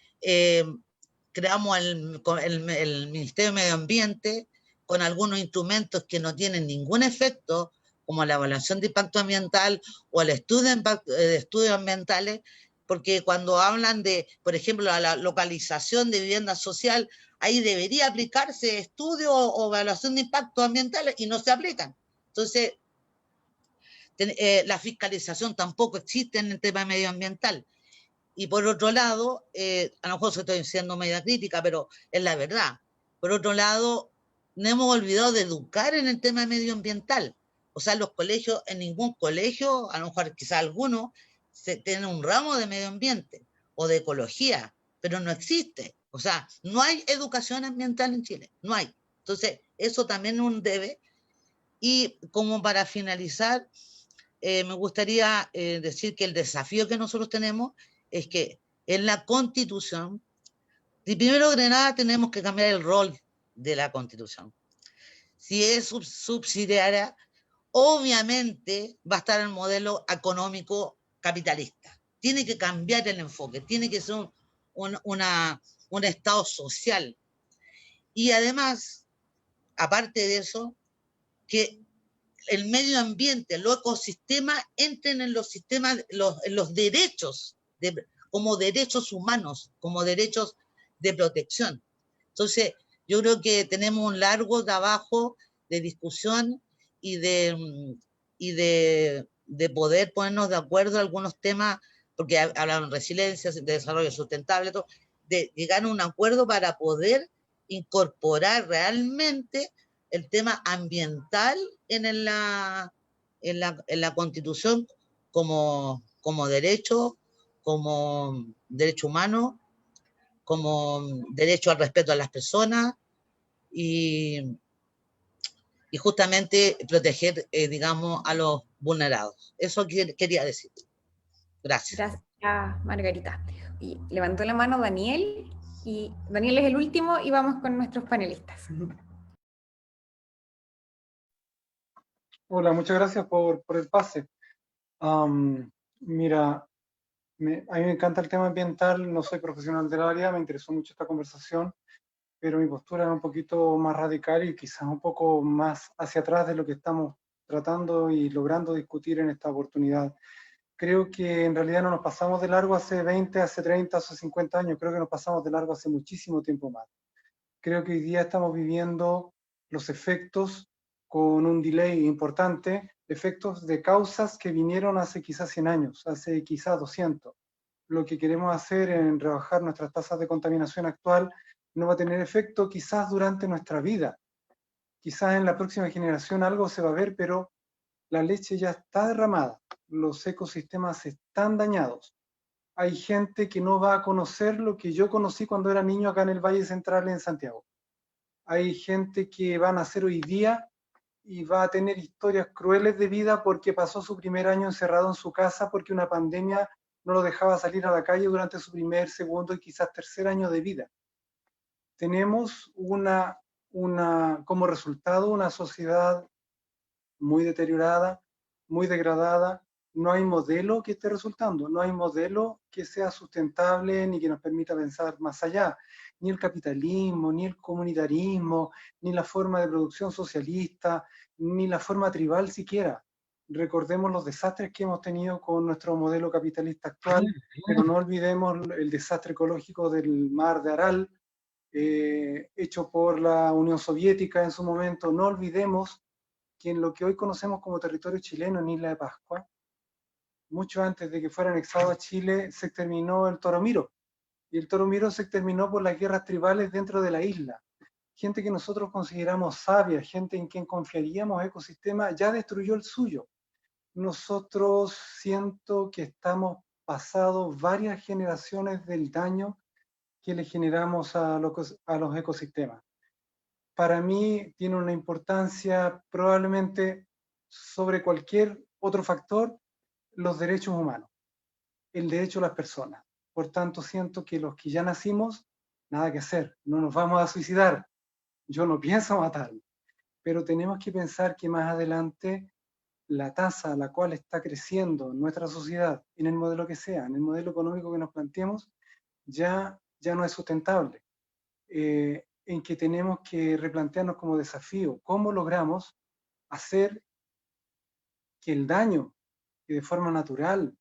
creamos el Ministerio de Medio Ambiente con algunos instrumentos que no tienen ningún efecto, como la evaluación de impacto ambiental o el estudio de estudios ambientales, porque cuando hablan de, por ejemplo, la localización de vivienda social, ahí debería aplicarse estudio o evaluación de impactos ambientales y no se aplican. Entonces, la fiscalización tampoco existe en el tema medioambiental. Y por otro lado, a lo mejor estoy siendo media crítica, pero es la verdad. Por otro lado, no hemos olvidado de educar en el tema medioambiental. O sea, los colegios, en ningún colegio, a lo mejor quizá algunos, tienen un ramo de medio ambiente o de ecología, pero no existe. O sea, no hay educación ambiental en Chile, no hay. Entonces, eso también es un debe. Y como para finalizar, me gustaría decir que el desafío que nosotros tenemos es que en la Constitución, primero que nada, tenemos que cambiar el rol de la Constitución. Si es subsidiaria, obviamente va a estar el modelo económico capitalista. Tiene que cambiar el enfoque, tiene que ser un Estado social. Y además, aparte de eso, que el medio ambiente, los ecosistemas entren en los sistemas, en los derechos, como derechos humanos, como derechos de protección. Entonces, yo creo que tenemos un largo trabajo de discusión y de poder ponernos de acuerdo en algunos temas, porque hablan de resiliencia, de desarrollo sustentable, todo, de llegar a un acuerdo para poder incorporar realmente el tema ambiental en la Constitución como derecho humano, como derecho al respeto a las personas y justamente proteger, digamos, a los vulnerados. Eso quería decir. Gracias. Gracias, Margarita. Y levantó la mano Daniel, y Daniel es el último y vamos con nuestros panelistas. Hola, muchas gracias por el pase. Mira, a mí me encanta el tema ambiental, no soy profesional del área, me interesó mucho esta conversación, pero mi postura es un poquito más radical y quizás un poco más hacia atrás de lo que estamos tratando y logrando discutir en esta oportunidad. Creo que en realidad no nos pasamos de largo hace 20, hace 30, hace 50 años, creo que nos pasamos de largo hace muchísimo tiempo más. Creo que hoy día estamos viviendo los efectos con un delay importante, efectos de causas que vinieron hace quizás 100 años, hace quizás 200. Lo que queremos hacer en rebajar nuestras tasas de contaminación actual no va a tener efecto quizás durante nuestra vida. Quizás en la próxima generación algo se va a ver, pero la leche ya está derramada, los ecosistemas están dañados. Hay gente que no va a conocer lo que yo conocí cuando era niño acá en el Valle Central en Santiago. Hay gente que va a nacer hoy día y va a tener historias crueles de vida porque pasó su primer año encerrado en su casa porque una pandemia no lo dejaba salir a la calle durante su primer, segundo y quizás tercer año de vida. Tenemos como resultado una sociedad muy deteriorada, muy degradada. No hay modelo que esté resultando, no hay modelo que sea sustentable ni que nos permita pensar más allá. Ni el capitalismo, ni el comunitarismo, ni la forma de producción socialista, ni la forma tribal siquiera. Recordemos los desastres que hemos tenido con nuestro modelo capitalista actual, pero no olvidemos el desastre ecológico del mar de Aral, hecho por la Unión Soviética en su momento. No olvidemos que en lo que hoy conocemos como territorio chileno en Isla de Pascua, mucho antes de que fuera anexado a Chile, se exterminó el Toromiro. Y el Toromiro se exterminó por las guerras tribales dentro de la isla. Gente que nosotros consideramos sabia, gente en quien confiaríamos ecosistema, ya destruyó el suyo. Nosotros siento que estamos pasados varias generaciones del daño que le generamos a los ecosistemas. Para mí tiene una importancia probablemente sobre cualquier otro factor, los derechos humanos, el derecho a las personas. Por tanto, siento que los que ya nacimos, nada que hacer, no nos vamos a suicidar. Yo no pienso matarme, pero tenemos que pensar que más adelante la tasa a la cual está creciendo nuestra sociedad, en el modelo que sea, en el modelo económico que nos planteemos, ya no es sustentable. En que tenemos que replantearnos como desafío cómo logramos hacer que el daño que de forma natural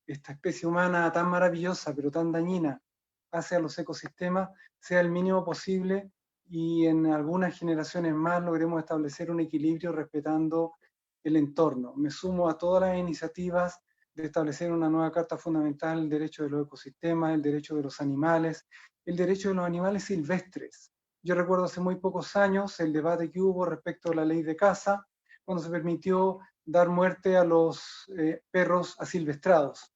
esta especie humana tan maravillosa pero tan dañina hace a los ecosistemas sea el mínimo posible y en algunas generaciones más logremos establecer un equilibrio respetando el entorno. Me sumo a todas las iniciativas de establecer una nueva carta fundamental, el derecho de los ecosistemas, el derecho de los animales, el derecho de los animales silvestres. Yo recuerdo hace muy pocos años el debate que hubo respecto a la ley de caza, cuando se permitió dar muerte a los perros asilvestrados.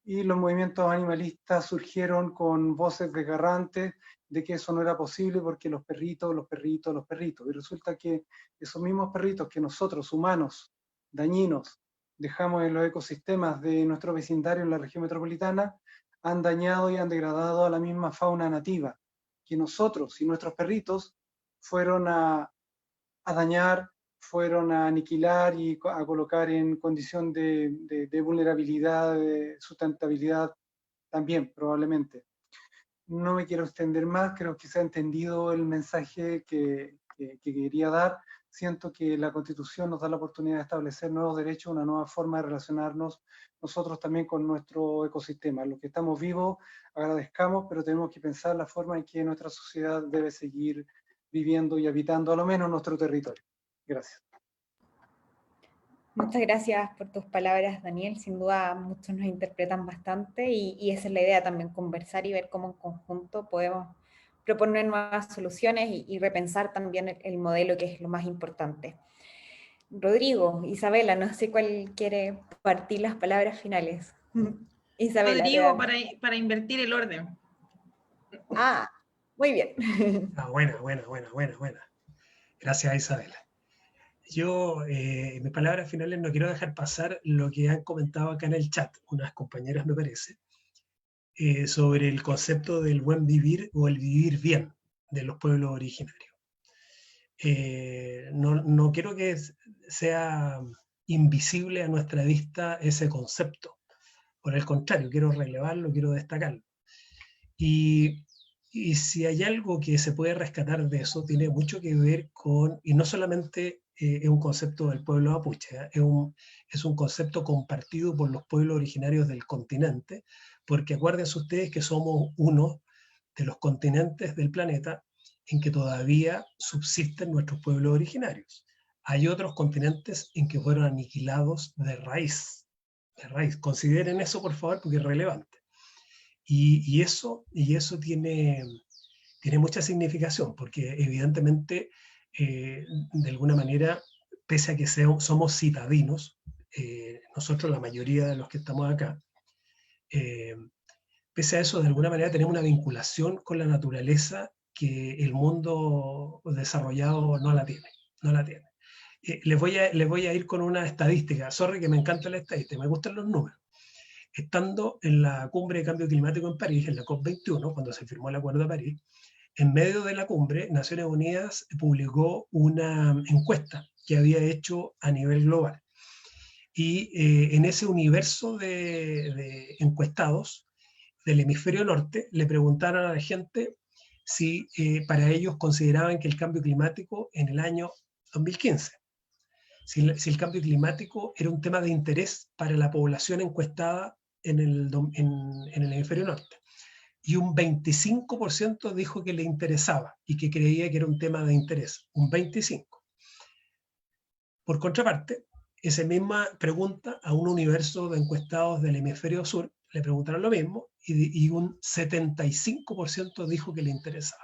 Y los movimientos animalistas surgieron con voces desgarrantes de que eso no era posible porque los perritos. Y resulta que esos mismos perritos que nosotros, humanos, dañinos, dejamos en los ecosistemas de nuestro vecindario en la región metropolitana, han dañado y han degradado a la misma fauna nativa, que nosotros y nuestros perritos fueron a dañar, fueron a aniquilar y a colocar en condición de vulnerabilidad, de sustentabilidad también, probablemente. No me quiero extender más, creo que se ha entendido el mensaje que quería dar. Siento que la Constitución nos da la oportunidad de establecer nuevos derechos, una nueva forma de relacionarnos nosotros también con nuestro ecosistema. Los que estamos vivos, agradezcamos, pero tenemos que pensar la forma en que nuestra sociedad debe seguir viviendo y habitando a lo menos nuestro territorio. Gracias. Muchas gracias por tus palabras, Daniel. Sin duda muchos nos interpretan bastante y esa es la idea también, conversar y ver cómo en conjunto podemos proponer nuevas soluciones y repensar también el modelo, que es lo más importante. Rodrigo, Isabela, no sé cuál quiere partir las palabras finales. Isabela. Rodrigo, para invertir el orden. Ah, muy bien. Buena. Gracias, Isabela. Yo, en mis palabras finales, no quiero dejar pasar lo que han comentado acá en el chat, unas compañeras me parece, sobre el concepto del buen vivir o el vivir bien de los pueblos originarios. No quiero que sea invisible a nuestra vista ese concepto. Por el contrario, quiero relevarlo, quiero destacarlo. Y si hay algo que se puede rescatar de eso, tiene mucho que ver con, y no solamente es un concepto del pueblo mapuche, es un concepto compartido por los pueblos originarios del continente, porque acuérdense ustedes que somos uno de los continentes del planeta en que todavía subsisten nuestros pueblos originarios. Hay otros continentes en que fueron aniquilados de raíz. Consideren eso, por favor, porque es relevante. Y eso tiene mucha significación, porque evidentemente, de alguna manera, pese a que somos citadinos, nosotros, la mayoría de los que estamos acá, pese a eso, de alguna manera tenemos una vinculación con la naturaleza que el mundo desarrollado no la tiene. Les voy a ir con una estadística. Sorry que me encanta la estadística, me gustan los números. Estando en la cumbre de cambio climático en París, en la COP21, cuando se firmó el Acuerdo de París, en medio de la cumbre, Naciones Unidas publicó una encuesta que había hecho a nivel global. Y en ese universo de encuestados del hemisferio norte, le preguntaron a la gente si para ellos consideraban que el cambio climático en el año 2015, si el cambio climático era un tema de interés para la población encuestada en el hemisferio norte. Y un 25% dijo que le interesaba y que creía que era un tema de interés. Un 25%. Por contraparte, esa misma pregunta a un universo de encuestados del hemisferio sur, le preguntaron lo mismo y un 75% dijo que le interesaba.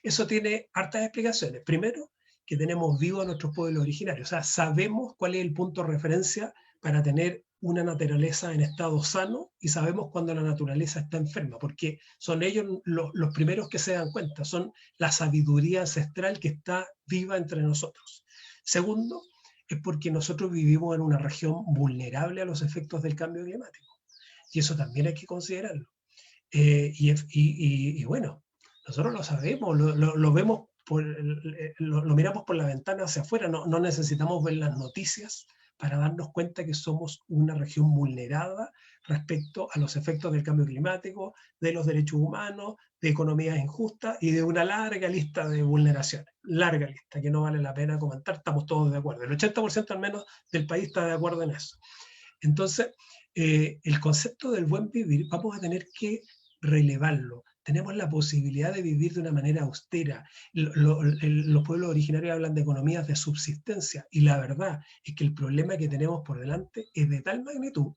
Eso tiene hartas explicaciones. Primero, que tenemos vivos a nuestros pueblos originarios. O sea, sabemos cuál es el punto de referencia para tener una naturaleza en estado sano y sabemos cuando la naturaleza está enferma, porque son ellos los primeros que se dan cuenta, son la sabiduría ancestral que está viva entre nosotros. Segundo, es porque nosotros vivimos en una región vulnerable a los efectos del cambio climático. Y eso también hay que considerarlo. Y bueno, nosotros lo sabemos, lo vemos, lo miramos por la ventana hacia afuera, no necesitamos ver las noticias para darnos cuenta que somos una región vulnerada respecto a los efectos del cambio climático, de los derechos humanos, de economías injustas y de una larga lista de vulneraciones. Larga lista que no vale la pena comentar, estamos todos de acuerdo. El 80% al menos del país está de acuerdo en eso. Entonces, el concepto del buen vivir vamos a tener que relevarlo. Tenemos la posibilidad de vivir de una manera austera. Los pueblos originarios hablan de economías de subsistencia y la verdad es que el problema que tenemos por delante es de tal magnitud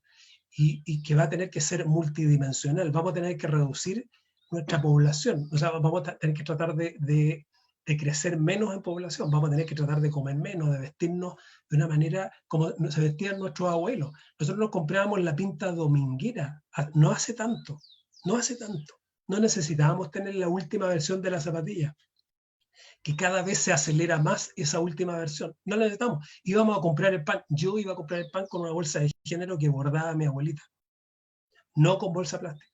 y que va a tener que ser multidimensional. Vamos a tener que reducir nuestra población. O sea, vamos a tener que tratar de crecer menos en población. Vamos a tener que tratar de comer menos, de vestirnos de una manera como se vestían nuestros abuelos. Nosotros nos comprábamos la pinta dominguera no hace tanto. No necesitábamos tener la última versión de la zapatilla, que cada vez se acelera más esa última versión. No la necesitamos. Íbamos a comprar el pan. Yo iba a comprar el pan con una bolsa de género que bordaba mi abuelita, no con bolsa plástica.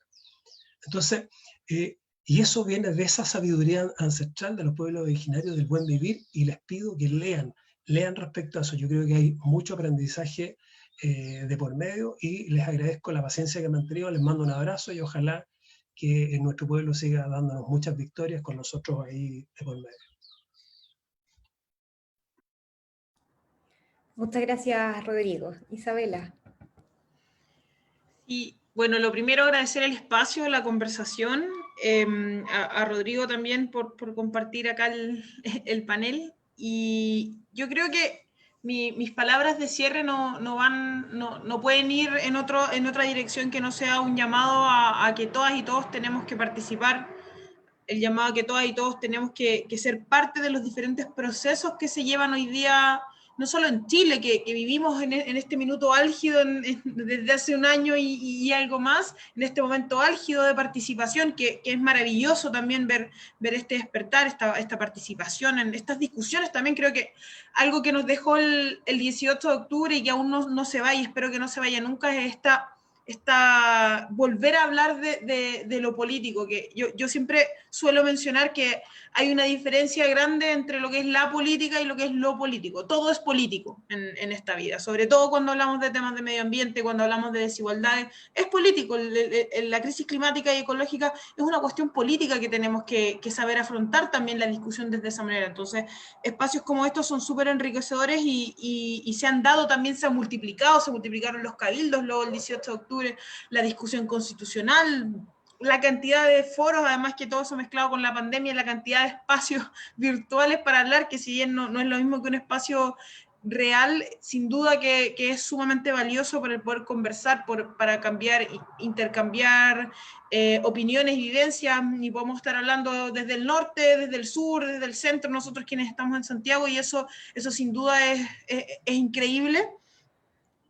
Entonces, y eso viene de esa sabiduría ancestral de los pueblos originarios del buen vivir, y les pido que lean respecto a eso. Yo creo que hay mucho aprendizaje de por medio, y les agradezco la paciencia que me han tenido, les mando un abrazo y ojalá que nuestro pueblo siga dándonos muchas victorias con nosotros ahí de por medio. Muchas gracias, Rodrigo. Isabela. Y bueno, lo primero, agradecer el espacio, la conversación, a Rodrigo también por compartir acá el panel. Y yo creo que mis palabras de cierre no pueden ir en otra dirección que no sea un llamado a que todas y todos tenemos que participar, el llamado a que todas y todos tenemos que ser parte de los diferentes procesos que se llevan hoy día, no solo en Chile, que vivimos en este minuto álgido desde hace un año y algo más, en este momento álgido de participación, que es maravilloso también ver este despertar, esta participación en estas discusiones. También creo que algo que nos dejó el 18 de octubre y que aún no se va, y espero que no se vaya nunca, es volver a hablar de lo político, que yo siempre suelo mencionar que hay una diferencia grande entre lo que es la política y lo que es lo político. Todo es político en esta vida, sobre todo cuando hablamos de temas de medio ambiente, cuando hablamos de desigualdades, es político. La crisis climática y ecológica es una cuestión política que tenemos que saber afrontar también la discusión desde esa manera. Entonces, espacios como estos son súper enriquecedores y se han dado también, se multiplicaron los cabildos luego el 18 de octubre, la discusión constitucional, la cantidad de foros, además que todo eso mezclado con la pandemia, la cantidad de espacios virtuales para hablar, que si bien no es lo mismo que un espacio real, sin duda que es sumamente valioso para el poder conversar, para intercambiar opiniones, vivencias, y podemos estar hablando desde el norte, desde el sur, desde el centro, nosotros quienes estamos en Santiago, y eso sin duda es increíble.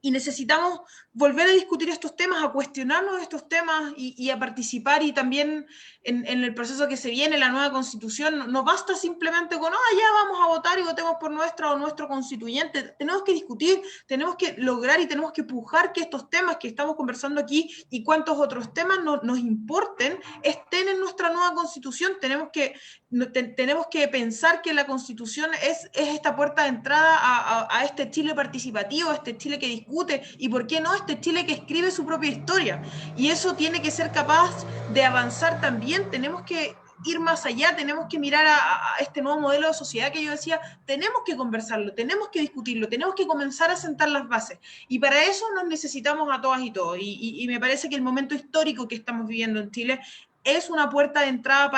Y necesitamos volver a discutir estos temas, a cuestionarnos estos temas y a participar, y también en el proceso que se viene, la nueva constitución. No basta simplemente con, ya vamos a votar y votemos por nuestra o nuestro constituyente. Tenemos que discutir, tenemos que lograr y tenemos que pujar que estos temas que estamos conversando aquí y cuantos otros temas nos importen, estén en nuestra nueva constitución. Tenemos que pensar que la constitución es esta puerta de entrada a este Chile participativo, a este Chile que discute, y por qué no este Chile que escribe su propia historia. Y eso tiene que ser capaz de avanzar también. Tenemos que ir más allá, tenemos que mirar a este nuevo modelo de sociedad que yo decía, tenemos que conversarlo, tenemos que discutirlo, tenemos que comenzar a sentar las bases, y para eso nos necesitamos a todas y todos, y me parece que el momento histórico que estamos viviendo en Chile es una puerta de entrada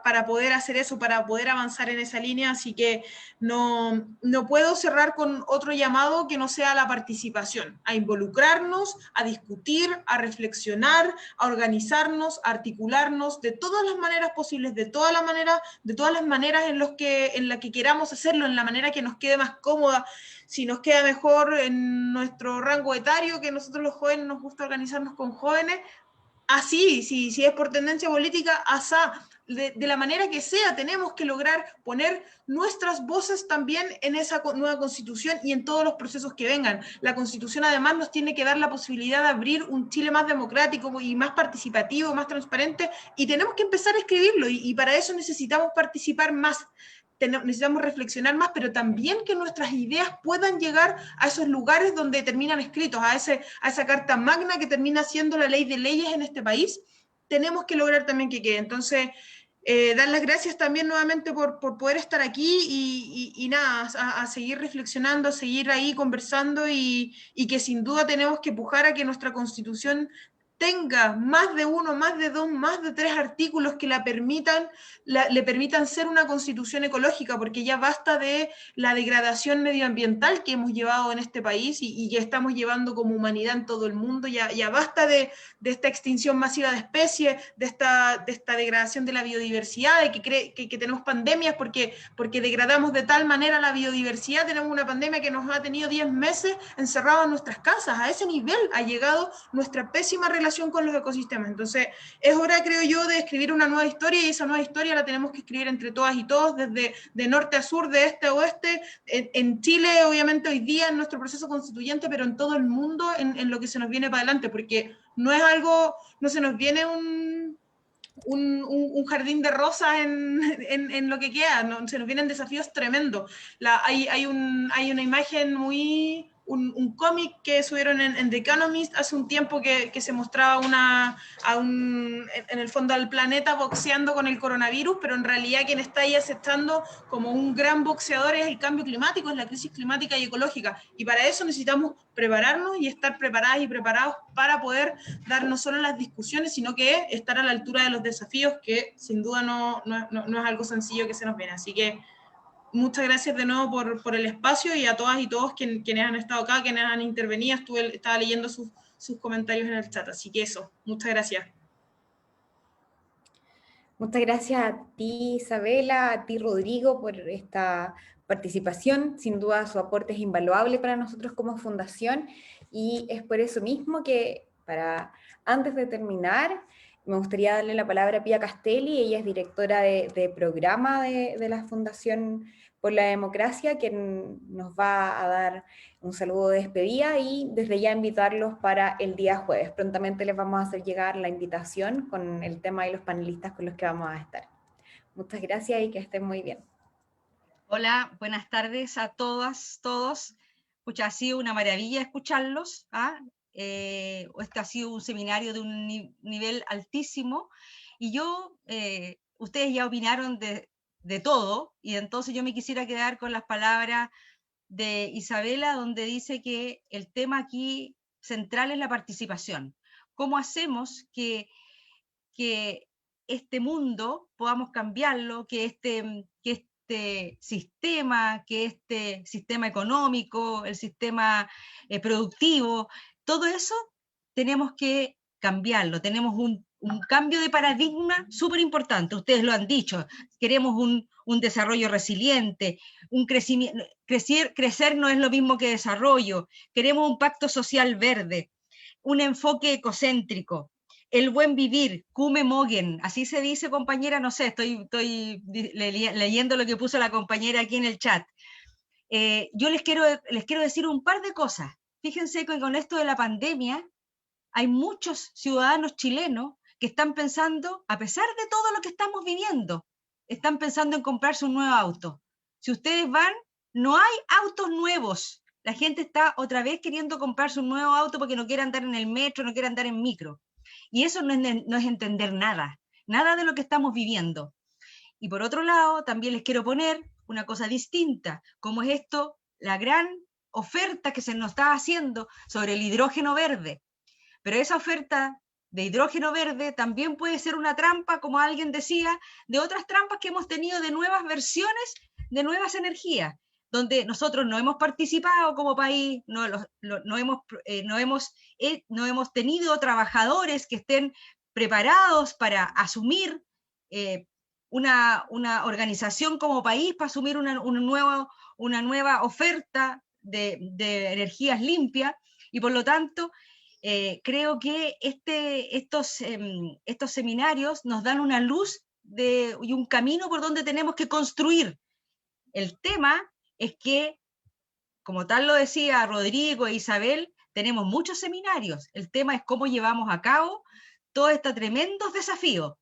para poder hacer eso, para poder avanzar en esa línea. Así que no puedo cerrar con otro llamado que no sea la participación, a involucrarnos, a discutir, a reflexionar, a organizarnos, a articularnos de todas las maneras posibles, de todas las maneras en la que queramos hacerlo, en la manera que nos quede más cómoda. Si nos queda mejor en nuestro rango etario, que nosotros los jóvenes nos gusta organizarnos con jóvenes, así, si es por tendencia política, asá, de la manera que sea, tenemos que lograr poner nuestras voces también en esa nueva constitución y en todos los procesos que vengan. La constitución además nos tiene que dar la posibilidad de abrir un Chile más democrático y más participativo, más transparente, y tenemos que empezar a escribirlo, y para eso necesitamos participar más. Necesitamos reflexionar más, pero también que nuestras ideas puedan llegar a esos lugares donde terminan escritos, a esa carta magna que termina siendo la ley de leyes en este país. Tenemos que lograr también que quede. Entonces, dar las gracias también nuevamente por poder estar aquí, y nada, a seguir reflexionando, a seguir ahí conversando, y que sin duda tenemos que pujar a que nuestra Constitución tenga más de uno, más de dos, más de tres artículos que le permitan ser una constitución ecológica, porque ya basta de la degradación medioambiental que hemos llevado en este país y que estamos llevando como humanidad en todo el mundo. Ya basta de esta extinción masiva de especies, de esta degradación de la biodiversidad, de que tenemos pandemias porque degradamos de tal manera la biodiversidad. Tenemos una pandemia que nos ha tenido 10 meses encerrados en nuestras casas. A ese nivel ha llegado nuestra pésima relación relación con los ecosistemas. Entonces, es hora, creo yo, de escribir una nueva historia, y esa nueva historia la tenemos que escribir entre todas y todos, desde de norte a sur, de este a oeste, en Chile, obviamente, hoy día, en nuestro proceso constituyente, pero en todo el mundo, en lo que se nos viene para adelante, porque no es algo, no se nos viene un jardín de rosas en lo que queda, ¿no? Se nos vienen desafíos tremendos. Hay una imagen muy, un cómic que subieron en The Economist hace un tiempo que se mostraba en el fondo al planeta boxeando con el coronavirus, pero en realidad quien está ahí aceptando como un gran boxeador es el cambio climático, es la crisis climática y ecológica, y para eso necesitamos prepararnos y estar preparadas y preparados para poder dar no solo las discusiones, sino que estar a la altura de los desafíos, que sin duda no es algo sencillo que se nos viene. Así que muchas gracias de nuevo por el espacio, y a todas y todos quienes han estado acá, quienes han intervenido. Estaba leyendo sus comentarios en el chat, así que eso, muchas gracias. Muchas gracias a ti, Isabela, a ti, Rodrigo, por esta participación. Sin duda su aporte es invaluable para nosotros como fundación, y es por eso mismo que, antes de terminar, me gustaría darle la palabra a Pía Castelli. Ella es directora de programa de la Fundación por la Democracia, quien nos va a dar un saludo de despedida, y desde ya invitarlos para el día jueves. Prontamente les vamos a hacer llegar la invitación con el tema y los panelistas con los que vamos a estar. Muchas gracias y que estén muy bien. Hola, buenas tardes a todas, todos. Pucha, ha sido una maravilla escucharlos, ¿ah? Este ha sido un seminario de un nivel altísimo, y ustedes ya opinaron de todo, y entonces yo me quisiera quedar con las palabras de Isabela, donde dice que el tema aquí central es la participación. ¿Cómo hacemos que este mundo podamos cambiarlo, que este sistema económico, el sistema productivo, todo eso tenemos que cambiarlo? Tenemos un cambio de paradigma súper importante. Ustedes lo han dicho, queremos un desarrollo resiliente, un crecimiento. Crecer no es lo mismo que desarrollo. Queremos un pacto social verde, un enfoque ecocéntrico, el buen vivir, Kume Mogen, así se dice, compañera, no sé, estoy leyendo lo que puso la compañera aquí en el chat. Yo les quiero decir un par de cosas. Fíjense que con esto de la pandemia hay muchos ciudadanos chilenos que están pensando, a pesar de todo lo que estamos viviendo, están pensando en comprarse un nuevo auto. Si ustedes van, no hay autos nuevos. La gente está otra vez queriendo comprarse un nuevo auto porque no quiere andar en el metro, no quiere andar en micro. Y eso no es entender nada de lo que estamos viviendo. Y por otro lado, también les quiero poner una cosa distinta, como es esto, la gran oferta que se nos está haciendo sobre el hidrógeno verde. Pero esa oferta de hidrógeno verde también puede ser una trampa, como alguien decía, de otras trampas que hemos tenido de nuevas versiones, de nuevas energías, donde nosotros no hemos participado como país, no hemos tenido trabajadores que estén preparados para asumir una organización como país, para asumir una nueva oferta de energías limpias, y por lo tanto creo que estos seminarios nos dan una luz y un camino por donde tenemos que construir. El tema es que, como tal lo decía Rodrigo e Isabel, tenemos muchos seminarios. El tema es cómo llevamos a cabo todos estos tremendos desafíos.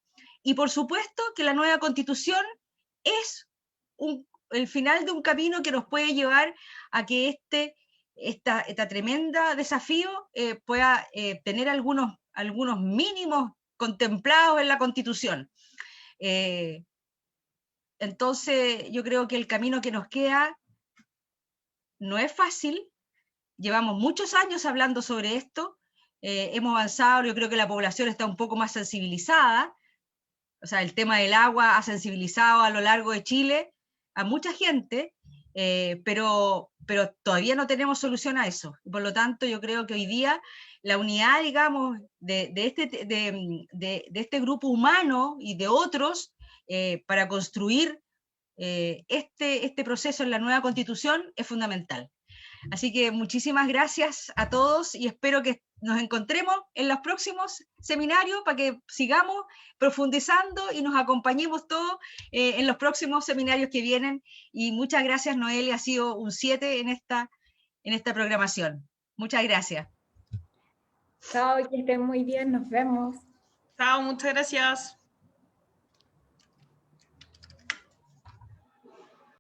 Y por supuesto que la nueva Constitución es el final de un camino que nos puede llevar a que esta tremenda desafío pueda tener algunos mínimos contemplados en la Constitución. Entonces, yo creo que el camino que nos queda no es fácil. Llevamos muchos años hablando sobre esto, hemos avanzado, yo creo que la población está un poco más sensibilizada. O sea, el tema del agua ha sensibilizado a lo largo de Chile a mucha gente, pero todavía no tenemos solución a eso. Por lo tanto, yo creo que hoy día la unidad, digamos, de este grupo humano y de otros para construir este proceso en la nueva Constitución es fundamental. Así que muchísimas gracias a todos y espero que nos encontremos en los próximos seminarios para que sigamos profundizando y nos acompañemos todos en los próximos seminarios que vienen. Y muchas gracias, Noelia, ha sido un 7 en esta programación. Muchas gracias. Chao, que estén muy bien, nos vemos. Chao, muchas gracias.